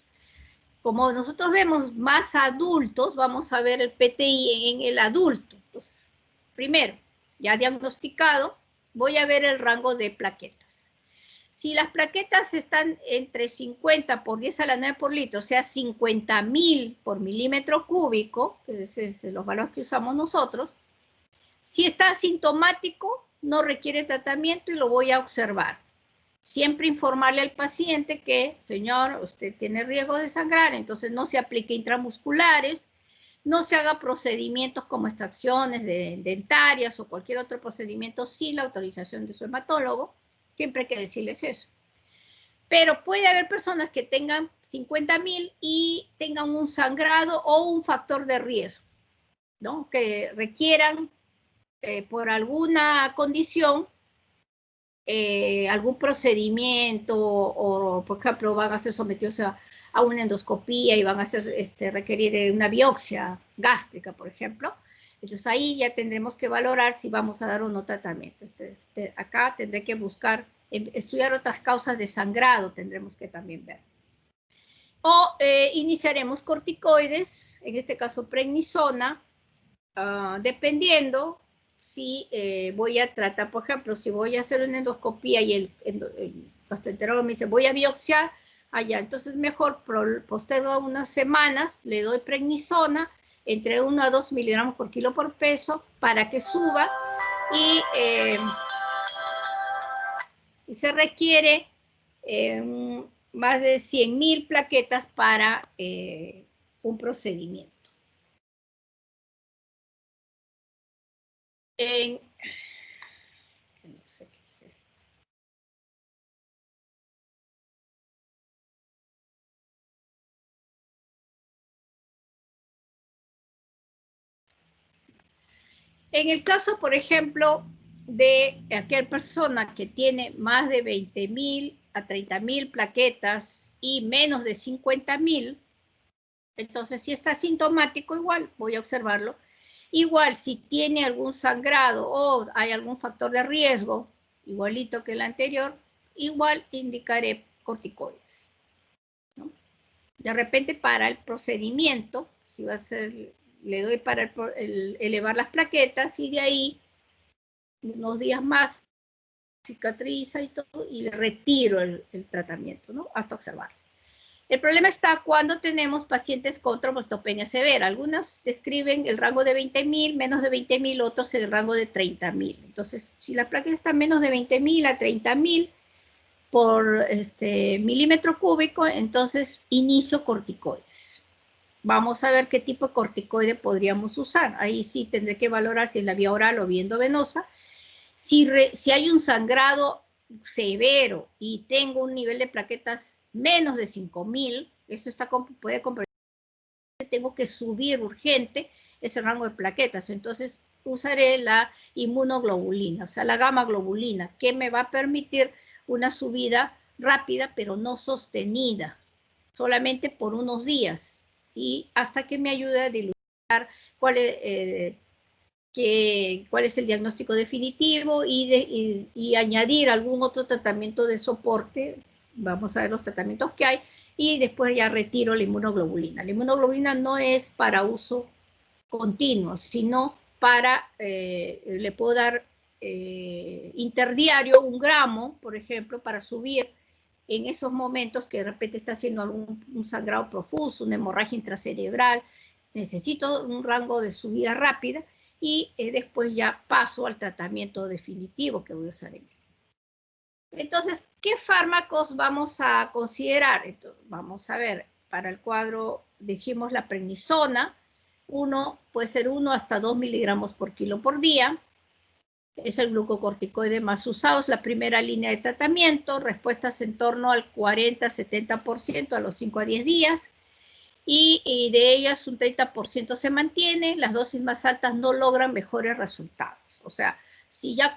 Como nosotros vemos más adultos, vamos a ver el PTI en el adulto. Entonces, primero, ya diagnosticado, voy a ver el rango de plaquetas. Si las plaquetas están entre 50 por 10 a la 9 por litro, o sea, 50.000 por milímetro cúbico, que es los valores que usamos nosotros, si está asintomático, no requiere tratamiento y lo voy a observar. Siempre informarle al paciente que, señor, usted tiene riesgo de sangrar, entonces no se aplique intramusculares, no se haga procedimientos como extracciones dentarias o cualquier otro procedimiento sin la autorización de su hematólogo. Siempre hay que decirles eso. Pero puede haber personas que tengan 50.000 y tengan un sangrado o un factor de riesgo, ¿no? Que requieran por alguna condición algún procedimiento o, por ejemplo, van a ser sometidos a una endoscopía y van a requerir una biopsia gástrica, por ejemplo. Entonces ahí ya tendremos que valorar si vamos a dar o no tratamiento. Entonces, acá tendré que buscar, estudiar otras causas de sangrado, tendremos que también ver. O iniciaremos corticoides, en este caso prednisona, dependiendo si voy a tratar, por ejemplo, si voy a hacer una endoscopía y el gastroenterólogo me dice, voy a biopsiar, allá, entonces mejor postergo unas semanas, le doy prednisona, entre 1 a 2 miligramos por kilo por peso, para que suba, y se requiere más de 100.000 plaquetas para un procedimiento. No sé qué es esto. En el caso, por ejemplo, de aquella persona que tiene más de 20.000 a 30.000 plaquetas y menos de 50.000, entonces si está sintomático, igual voy a observarlo. Igual si tiene algún sangrado o hay algún factor de riesgo, igualito que el anterior, igual indicaré corticoides, ¿no? De repente para el procedimiento, si va a ser, le doy para elevar las plaquetas y de ahí unos días más cicatriza y todo y le retiro el tratamiento, ¿no? Hasta observar. El problema está cuando tenemos pacientes con trombocitopenia severa. Algunas describen el rango de 20.000, menos de 20.000, otros el rango de 30.000. Entonces, si la plaqueta está menos de 20.000 a 30.000 por milímetro cúbico, entonces inicio corticoides. Vamos a ver qué tipo de corticoide podríamos usar. Ahí sí tendré que valorar si es la vía oral o vía endovenosa. Si hay un sangrado severo y tengo un nivel de plaquetas menos de 5.000, eso puede comprometer, tengo que subir urgente ese rango de plaquetas. Entonces usaré la inmunoglobulina, o sea, la gamma globulina, que me va a permitir una subida rápida, pero no sostenida, solamente por unos días, y hasta que me ayude a dilucidar cuál es el diagnóstico definitivo y añadir algún otro tratamiento de soporte. Vamos a ver los tratamientos que hay y después ya retiro la inmunoglobulina. La inmunoglobulina no es para uso continuo, sino para, le puedo dar interdiario 1 gramo, por ejemplo, para subir en esos momentos que de repente está haciendo un sangrado profuso, una hemorragia intracerebral, necesito un rango de subida rápida y después ya paso al tratamiento definitivo que voy a usar en él. Entonces, ¿qué fármacos vamos a considerar? Entonces, vamos a ver, para el cuadro dijimos la prednisona, puede ser 1 hasta 2 miligramos por kilo por día. Es el glucocorticoide más usado, es la primera línea de tratamiento, respuestas en torno al 40-70% a los 5 a 10 días, y de ellas un 30% se mantiene, las dosis más altas no logran mejores resultados. O sea, si ya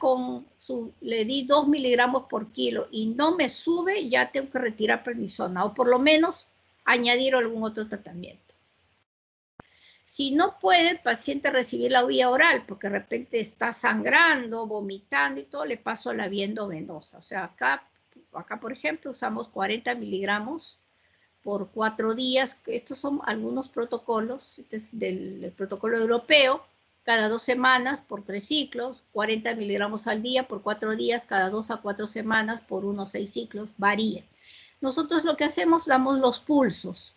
le di 2 miligramos por kilo y no me sube, ya tengo que retirar prednisona, o por lo menos añadir algún otro tratamiento. Si no puede el paciente recibir la vía oral, porque de repente está sangrando, vomitando y todo, le paso a la vía endovenosa. O sea, acá por ejemplo, usamos 40 miligramos por 4 días. Estos son algunos protocolos del protocolo europeo, cada 2 semanas por 3 ciclos, 40 miligramos al día por 4 días, cada 2 a 4 semanas por unos 6 ciclos, varía. Nosotros lo que hacemos, damos los pulsos.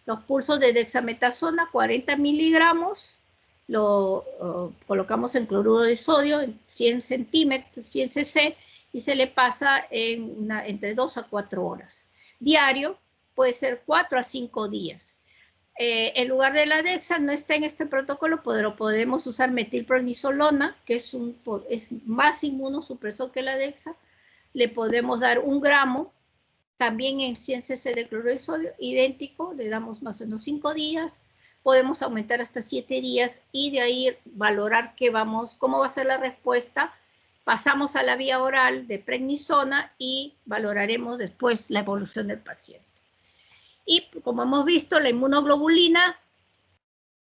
Los pulsos de dexametasona, 40 miligramos, lo colocamos en cloruro de sodio, en 100 centímetros, 100 cc, y se le pasa entre 2 a 4 horas. Diario, puede ser 4 a 5 días. En lugar de la dexa, no está en este protocolo, pero podemos usar metilprednisolona, que es más inmunosupresor que la dexa. Le podemos dar 1 gramo, también en 100 cc de cloruro de sodio, idéntico, le damos más o menos 5 días, podemos aumentar hasta 7 días y de ahí valorar cómo va a ser la respuesta. Pasamos a la vía oral de prednisona y valoraremos después la evolución del paciente. Y como hemos visto, la inmunoglobulina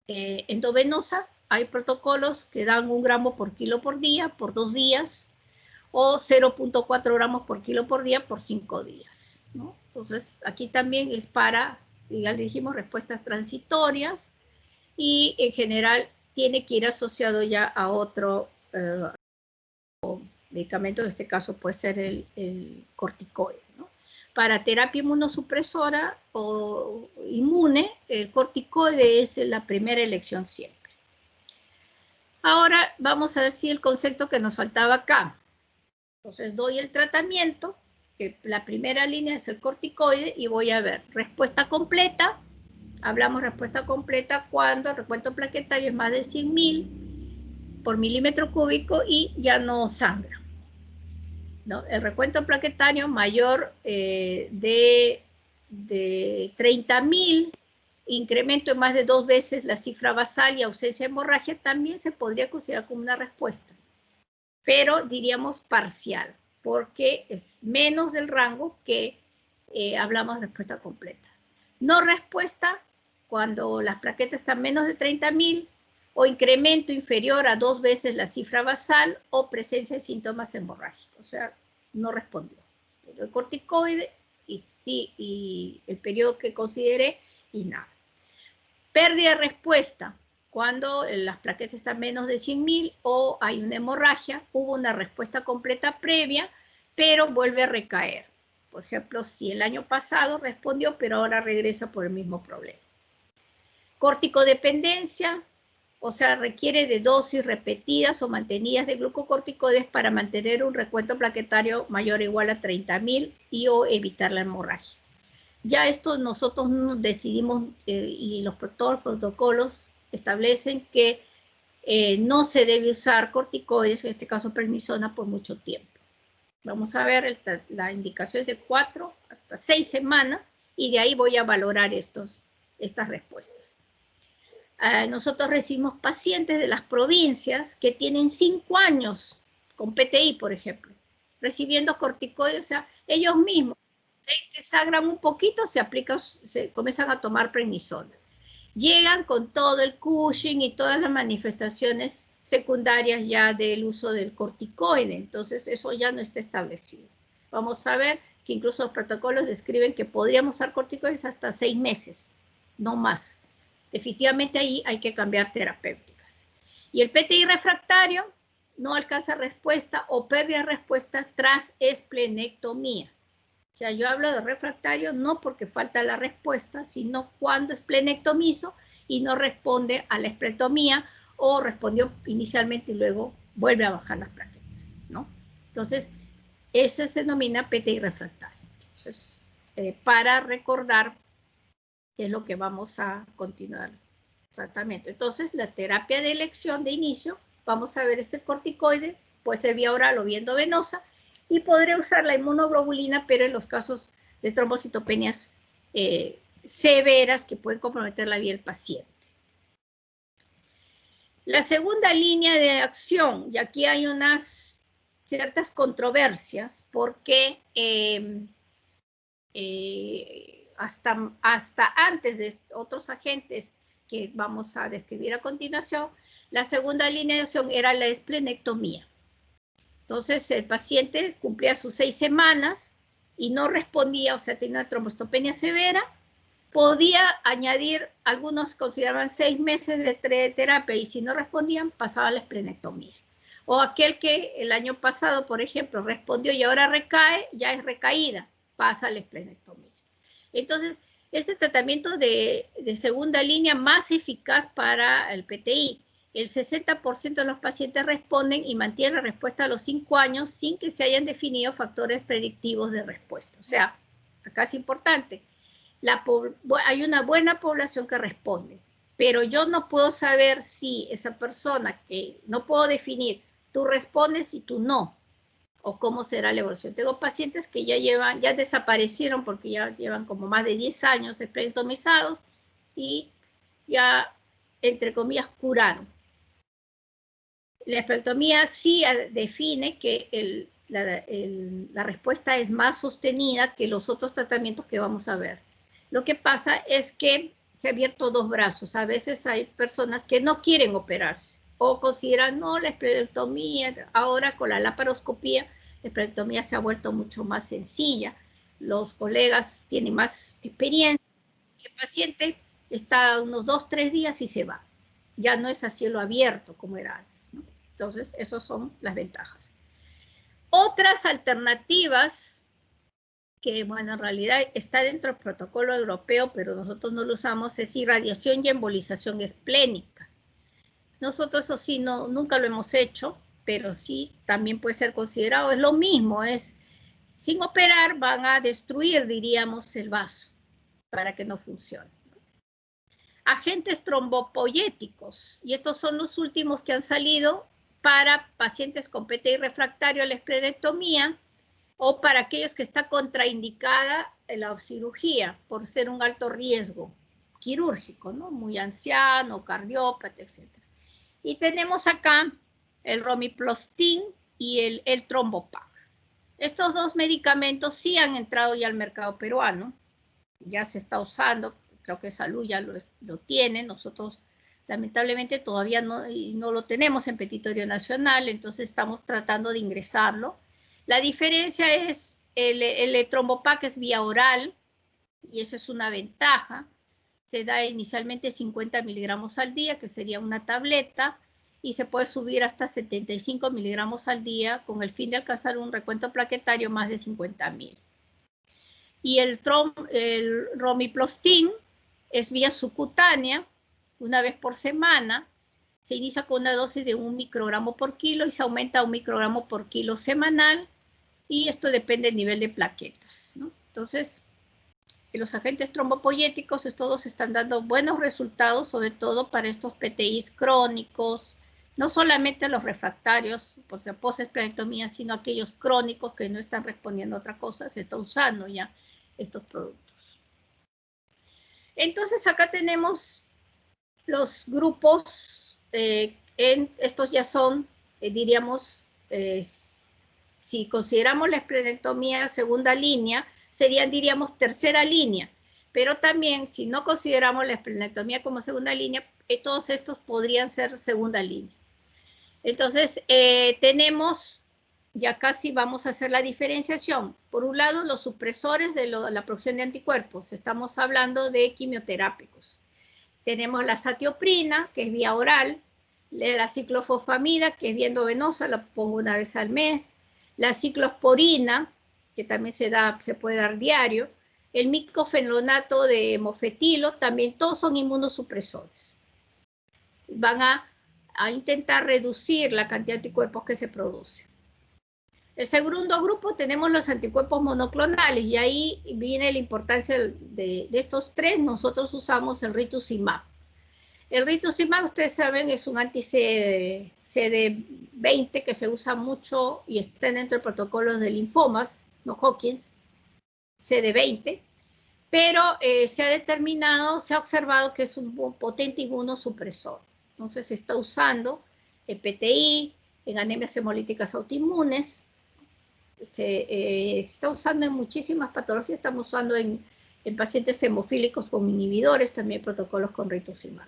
endovenosa hay protocolos que dan 1 gramo por kilo por día, por 2 días, o 0.4 gramos por kilo por día por 5 días, ¿no? Entonces, aquí también es para, ya le dijimos, respuestas transitorias, y en general tiene que ir asociado ya a otro medicamento, en este caso puede ser el corticoide, ¿no? Para terapia inmunosupresora o inmune, el corticoide es la primera elección siempre. Ahora vamos a ver si el concepto que nos faltaba acá. Entonces doy el tratamiento, que la primera línea es el corticoide, y voy a ver respuesta completa. Hablamos respuesta completa cuando el recuento plaquetario es más de 100.000 por milímetro cúbico y ya no sangra, ¿no? El recuento plaquetario mayor de 30.000, incremento de más de 2 veces la cifra basal y ausencia de hemorragia, también se podría considerar como una respuesta, pero diríamos parcial, porque es menos del rango que hablamos de respuesta completa. No respuesta cuando las plaquetas están menos de 30.000 o incremento inferior a 2 veces la cifra basal o presencia de síntomas hemorrágicos, o sea, no respondió. El corticoide y sí, y el periodo que consideré y nada. Pérdida de respuesta cuando las plaquetas están menos de 100.000 o hay una hemorragia, hubo una respuesta completa previa, pero vuelve a recaer. Por ejemplo, si el año pasado respondió, pero ahora regresa por el mismo problema. Corticodependencia, o sea, requiere de dosis repetidas o mantenidas de glucocorticoides para mantener un recuento plaquetario mayor o igual a 30.000 y o evitar la hemorragia. Ya esto nosotros decidimos y todos los protocolos establecen que no se debe usar corticoides, en este caso prednisona, por mucho tiempo. Vamos a ver, la indicación es de 4 hasta 6 semanas y de ahí voy a valorar estas respuestas. Nosotros recibimos pacientes de las provincias que tienen 5 años con PTI, por ejemplo, recibiendo corticoides, o sea, ellos mismos que sangran un poquito, se comienzan a tomar prednisona. Llegan con todo el Cushing y todas las manifestaciones secundarias ya del uso del corticoide, entonces eso ya no está establecido. Vamos a ver que incluso los protocolos describen que podríamos usar corticoides hasta 6 meses, no más. Definitivamente ahí hay que cambiar terapéuticas. Y el PTI refractario no alcanza respuesta o pérdida de respuesta tras esplenectomía. O sea, yo hablo de refractario no porque falta la respuesta, sino cuando esplenectomizo y no responde a la esplenectomía o respondió inicialmente y luego vuelve a bajar las plaquetas, ¿no? Entonces, eso se denomina PTI refractario. Entonces, para recordar qué es lo que vamos a continuar el tratamiento. Entonces, la terapia de elección de inicio, vamos a ver ese corticoide, puede ser vía oral o vía endovenosa, y podré usar la inmunoglobulina, pero en los casos de trombocitopenias severas que pueden comprometer la vida del paciente. La segunda línea de acción, y aquí hay unas ciertas controversias, porque hasta antes de otros agentes que vamos a describir a continuación, la segunda línea de acción era la esplenectomía. Entonces, el paciente cumplía sus 6 semanas y no respondía, o sea, tenía una trombocitopenia severa, podía añadir, algunos consideraban 6 meses de terapia y si no respondían, pasaba a la esplenectomía. O aquel que el año pasado, por ejemplo, respondió y ahora recae, ya es recaída, pasa a la esplenectomía. Entonces, este tratamiento de segunda línea más eficaz para el PTI. El 60% de los pacientes responden y mantienen la respuesta a los 5 años sin que se hayan definido factores predictivos de respuesta. O sea, acá es importante, hay una buena población que responde, pero yo no puedo saber si esa persona que no puedo definir, tú respondes y tú no, o cómo será la evolución. Tengo pacientes que ya desaparecieron porque ya llevan como más de 10 años esplenectomizados y ya, entre comillas, curaron. La esplenectomía sí define que la respuesta es más sostenida que los otros tratamientos que vamos a ver. Lo que pasa es que se ha abierto dos brazos. A veces hay personas que no quieren operarse o consideran, no, la esplenectomía, ahora con la laparoscopía, la esplenectomía se ha vuelto mucho más sencilla. Los colegas tienen más experiencia. El paciente está unos 2-3 días y se va. Ya no es a cielo abierto como era antes, ¿no? Entonces, esas son las ventajas. Otras alternativas que, bueno, en realidad está dentro del protocolo europeo, pero nosotros no lo usamos, es irradiación y embolización esplénica. Nosotros eso sí, nunca lo hemos hecho, pero sí también puede ser considerado. Es lo mismo, es sin operar van a destruir, diríamos, el vaso para que no funcione. Agentes trombopoyéticos, y estos son los últimos que han salido para pacientes con PTI refractario a la esplenectomía o para aquellos que está contraindicada la cirugía por ser un alto riesgo quirúrgico, ¿no? Muy anciano, cardiópata, etc. Y tenemos acá el Romiplostim y el Trombopac. Estos dos medicamentos sí han entrado ya al mercado peruano, ya se está usando, creo que Salud ya lo tiene, nosotros lamentablemente todavía no lo tenemos en petitorio nacional, entonces estamos tratando de ingresarlo. La diferencia es el Trombopac es vía oral y eso es una ventaja. Se da inicialmente 50 miligramos al día, que sería una tableta, y se puede subir hasta 75 miligramos al día con el fin de alcanzar un recuento plaquetario más de 50.000. Y el Romiplostim es vía subcutánea, una vez por semana. Se inicia con una dosis de 1 microgramo por kilo y se aumenta a 1 microgramo por kilo semanal. Y esto depende del nivel de plaquetas, ¿no? Entonces, los agentes trombopoyéticos, todos están dando buenos resultados, sobre todo para estos PTIs crónicos, no solamente los refractarios, por si post-esplenectomía, sino aquellos crónicos que no están respondiendo a otra cosa, se está usando ya estos productos. Entonces, acá tenemos los grupos, estos ya son, diríamos, si consideramos la esplenectomía segunda línea, serían, diríamos, tercera línea. Pero también, si no consideramos la esplenectomía como segunda línea, todos estos podrían ser segunda línea. Entonces, tenemos, ya casi vamos a hacer la diferenciación. Por un lado, los supresores de la producción de anticuerpos. Estamos hablando de quimioterápicos. Tenemos la satioprina, que es vía oral, la ciclofosfamida, que es vía endovenosa, la pongo una vez al mes, la ciclosporina, que también se puede dar diario, el micofenolato de mofetilo, también todos son inmunosupresores. Van a intentar reducir la cantidad de anticuerpos que se produce. El segundo grupo tenemos los anticuerpos monoclonales y ahí viene la importancia de estos tres. Nosotros usamos el rituximab. El rituximab, ustedes saben, es un anti-CD20 que se usa mucho y está dentro del protocolo de linfomas, no Hodgkins, CD20, pero se ha determinado, se ha observado que es un potente inmunosupresor. Entonces se está usando en PTI, en anemias hemolíticas autoinmunes, se está usando en muchísimas patologías, estamos usando en pacientes hemofílicos con inhibidores, también protocolos con rituximab.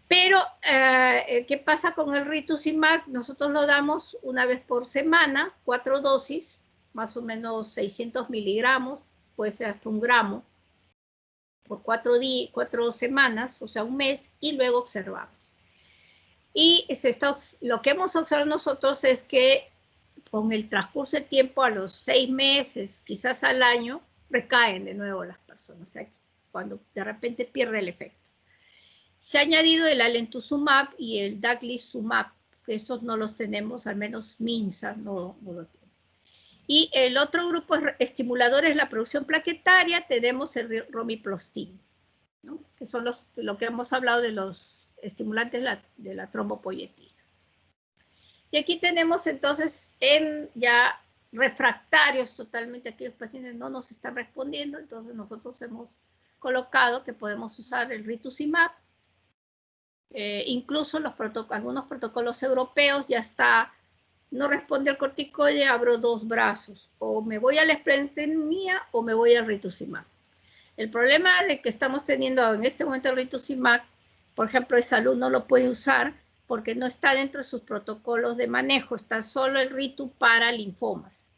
Pero, ¿qué pasa con el rituximab? Nosotros lo damos una vez por semana, 4 dosis, más o menos 600 miligramos, puede ser hasta 1 gramo, por 4 semanas, o sea, un mes, y luego observamos. Y lo que hemos observado nosotros es que con el transcurso del tiempo, a los 6 meses, quizás al año, recaen de nuevo las personas, o sea, cuando de repente pierde el efecto. Se ha añadido el alemtuzumab y el daclizumab, que estos no los tenemos, al menos Minsa no lo tiene. Y el otro grupo de estimuladores de la producción plaquetaria, tenemos el Romiplostim, ¿no? Que son lo que hemos hablado de los estimulantes de la trombopoyetina. Y aquí tenemos entonces ya refractarios totalmente, aquellos pacientes no nos están respondiendo, entonces nosotros hemos colocado que podemos usar el rituximab. Incluso algunos protocolos europeos ya está, no responde al corticoide, abro 2 brazos, o me voy a la esplenectomía o me voy al rituximab. El problema de que estamos teniendo en este momento el rituximab, por ejemplo, el salud no lo puede usar porque no está dentro de sus protocolos de manejo, está solo el ritu para linfomas.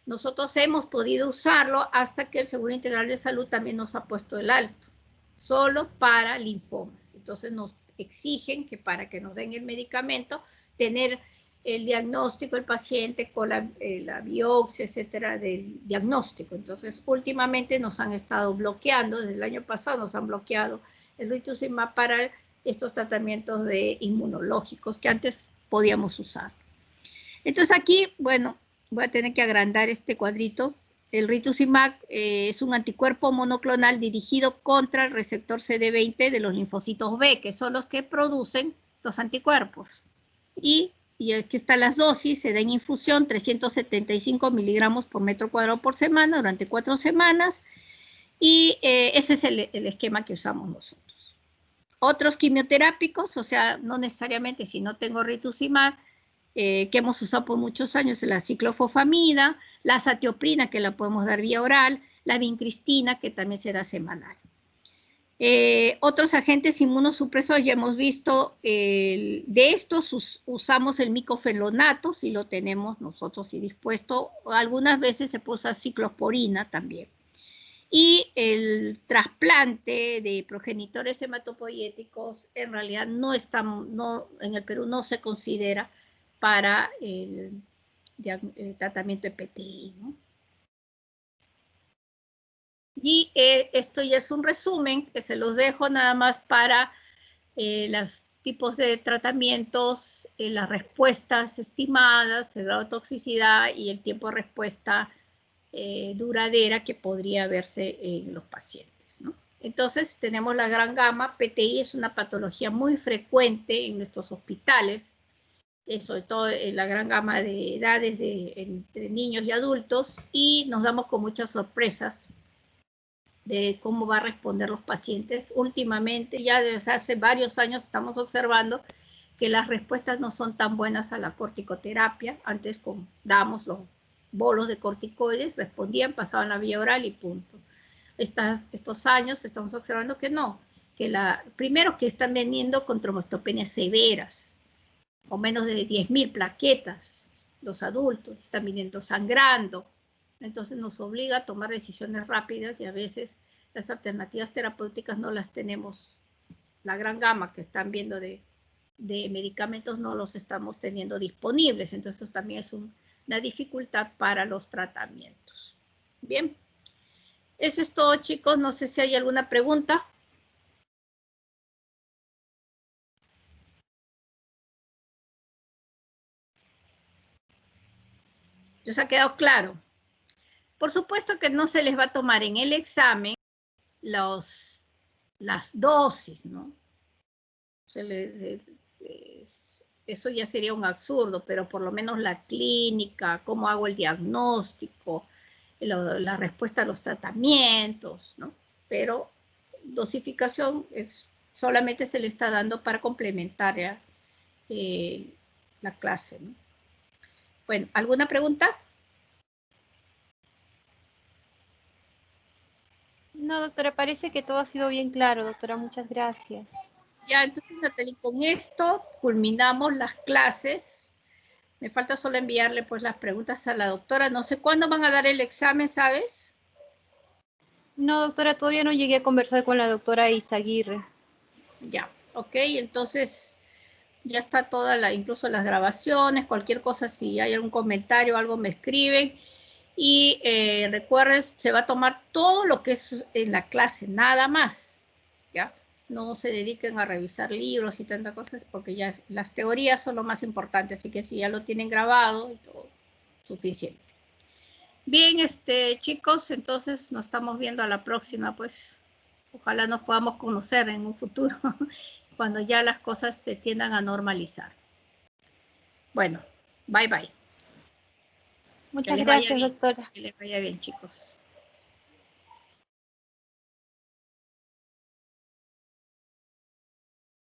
Nosotros hemos podido usarlo hasta que el Seguro Integral de Salud también nos ha puesto el alto, solo para linfomas. Entonces nos exigen que para que nos den el medicamento, tener el diagnóstico del paciente con la biopsia, etcétera, del diagnóstico. Entonces, últimamente nos han estado bloqueando, desde el año pasado nos han bloqueado el rituximab para estos tratamientos inmunológicos que antes podíamos usar. Entonces aquí, bueno, voy a tener que agrandar este cuadrito. El rituximab es un anticuerpo monoclonal dirigido contra el receptor CD20 de los linfocitos B, que son los que producen los anticuerpos. Y aquí están las dosis, se da en infusión 375 miligramos por metro cuadrado por semana durante 4 semanas. Y ese es el esquema que usamos nosotros. Otros quimioterápicos, o sea, no necesariamente si no tengo rituximab, que hemos usado por muchos años, la ciclofosfamida, la azatioprina, que la podemos dar vía oral, la vincristina, que también se da semanal. Otros agentes inmunosupresores, ya hemos visto, de estos usamos el micofenonato, si lo tenemos nosotros y dispuesto. Algunas veces se puede usar ciclosporina también. Y el trasplante de progenitores hematopoyéticos en realidad en el Perú no se considera para el tratamiento de PTI, ¿no? Y esto ya es un resumen que se los dejo nada más para los tipos de tratamientos, las respuestas estimadas, el grado de toxicidad y el tiempo de respuesta duradera que podría verse en los pacientes, ¿no? Entonces tenemos la gran gama. PTI es una patología muy frecuente en nuestros hospitales, sobre todo en la gran gama de edades entre niños y adultos, y nos damos con muchas sorpresas de cómo va a responder los pacientes. Últimamente, ya desde hace varios años estamos observando que las respuestas no son tan buenas a la corticoterapia. Antes dábamos los bolos de corticoides, respondían, pasaban la vía oral y punto. Estos años estamos observando que no, que primero que están veniendo con trombocitopenias severas, o menos de 10.000 plaquetas, los adultos están viniendo sangrando. Entonces nos obliga a tomar decisiones rápidas y a veces las alternativas terapéuticas no las tenemos. La gran gama que están viendo de medicamentos no los estamos teniendo disponibles. Entonces esto también es una dificultad para los tratamientos. Bien, eso es todo, chicos. No sé si hay alguna pregunta. ¿Les ha quedado claro? Por supuesto que no se les va a tomar en el examen las dosis, ¿no? Eso ya sería un absurdo, pero por lo menos la clínica, cómo hago el diagnóstico, la respuesta a los tratamientos, ¿no? Pero dosificación solamente se le está dando para complementar la clase, ¿no? Bueno, ¿alguna pregunta? No, doctora, parece que todo ha sido bien claro, doctora, muchas gracias. Ya, entonces, Natalie, con esto culminamos las clases. Me falta solo enviarle pues las preguntas a la doctora. No sé cuándo van a dar el examen, ¿sabes? No, doctora, todavía no llegué a conversar con la doctora Izaguirre. Ya, ok, entonces ya está incluso las grabaciones, cualquier cosa, si hay algún comentario o algo me escriben. Y recuerden, se va a tomar todo lo que es en la clase, nada más, ¿ya? No se dediquen a revisar libros y tantas cosas, porque ya las teorías son lo más importante, así que si ya lo tienen grabado, todo suficiente. Bien, chicos, entonces nos estamos viendo a la próxima, pues ojalá nos podamos conocer en un futuro, cuando ya las cosas se tiendan a normalizar. Bueno, bye bye. Muchas gracias, doctora. Que les vaya bien, chicos.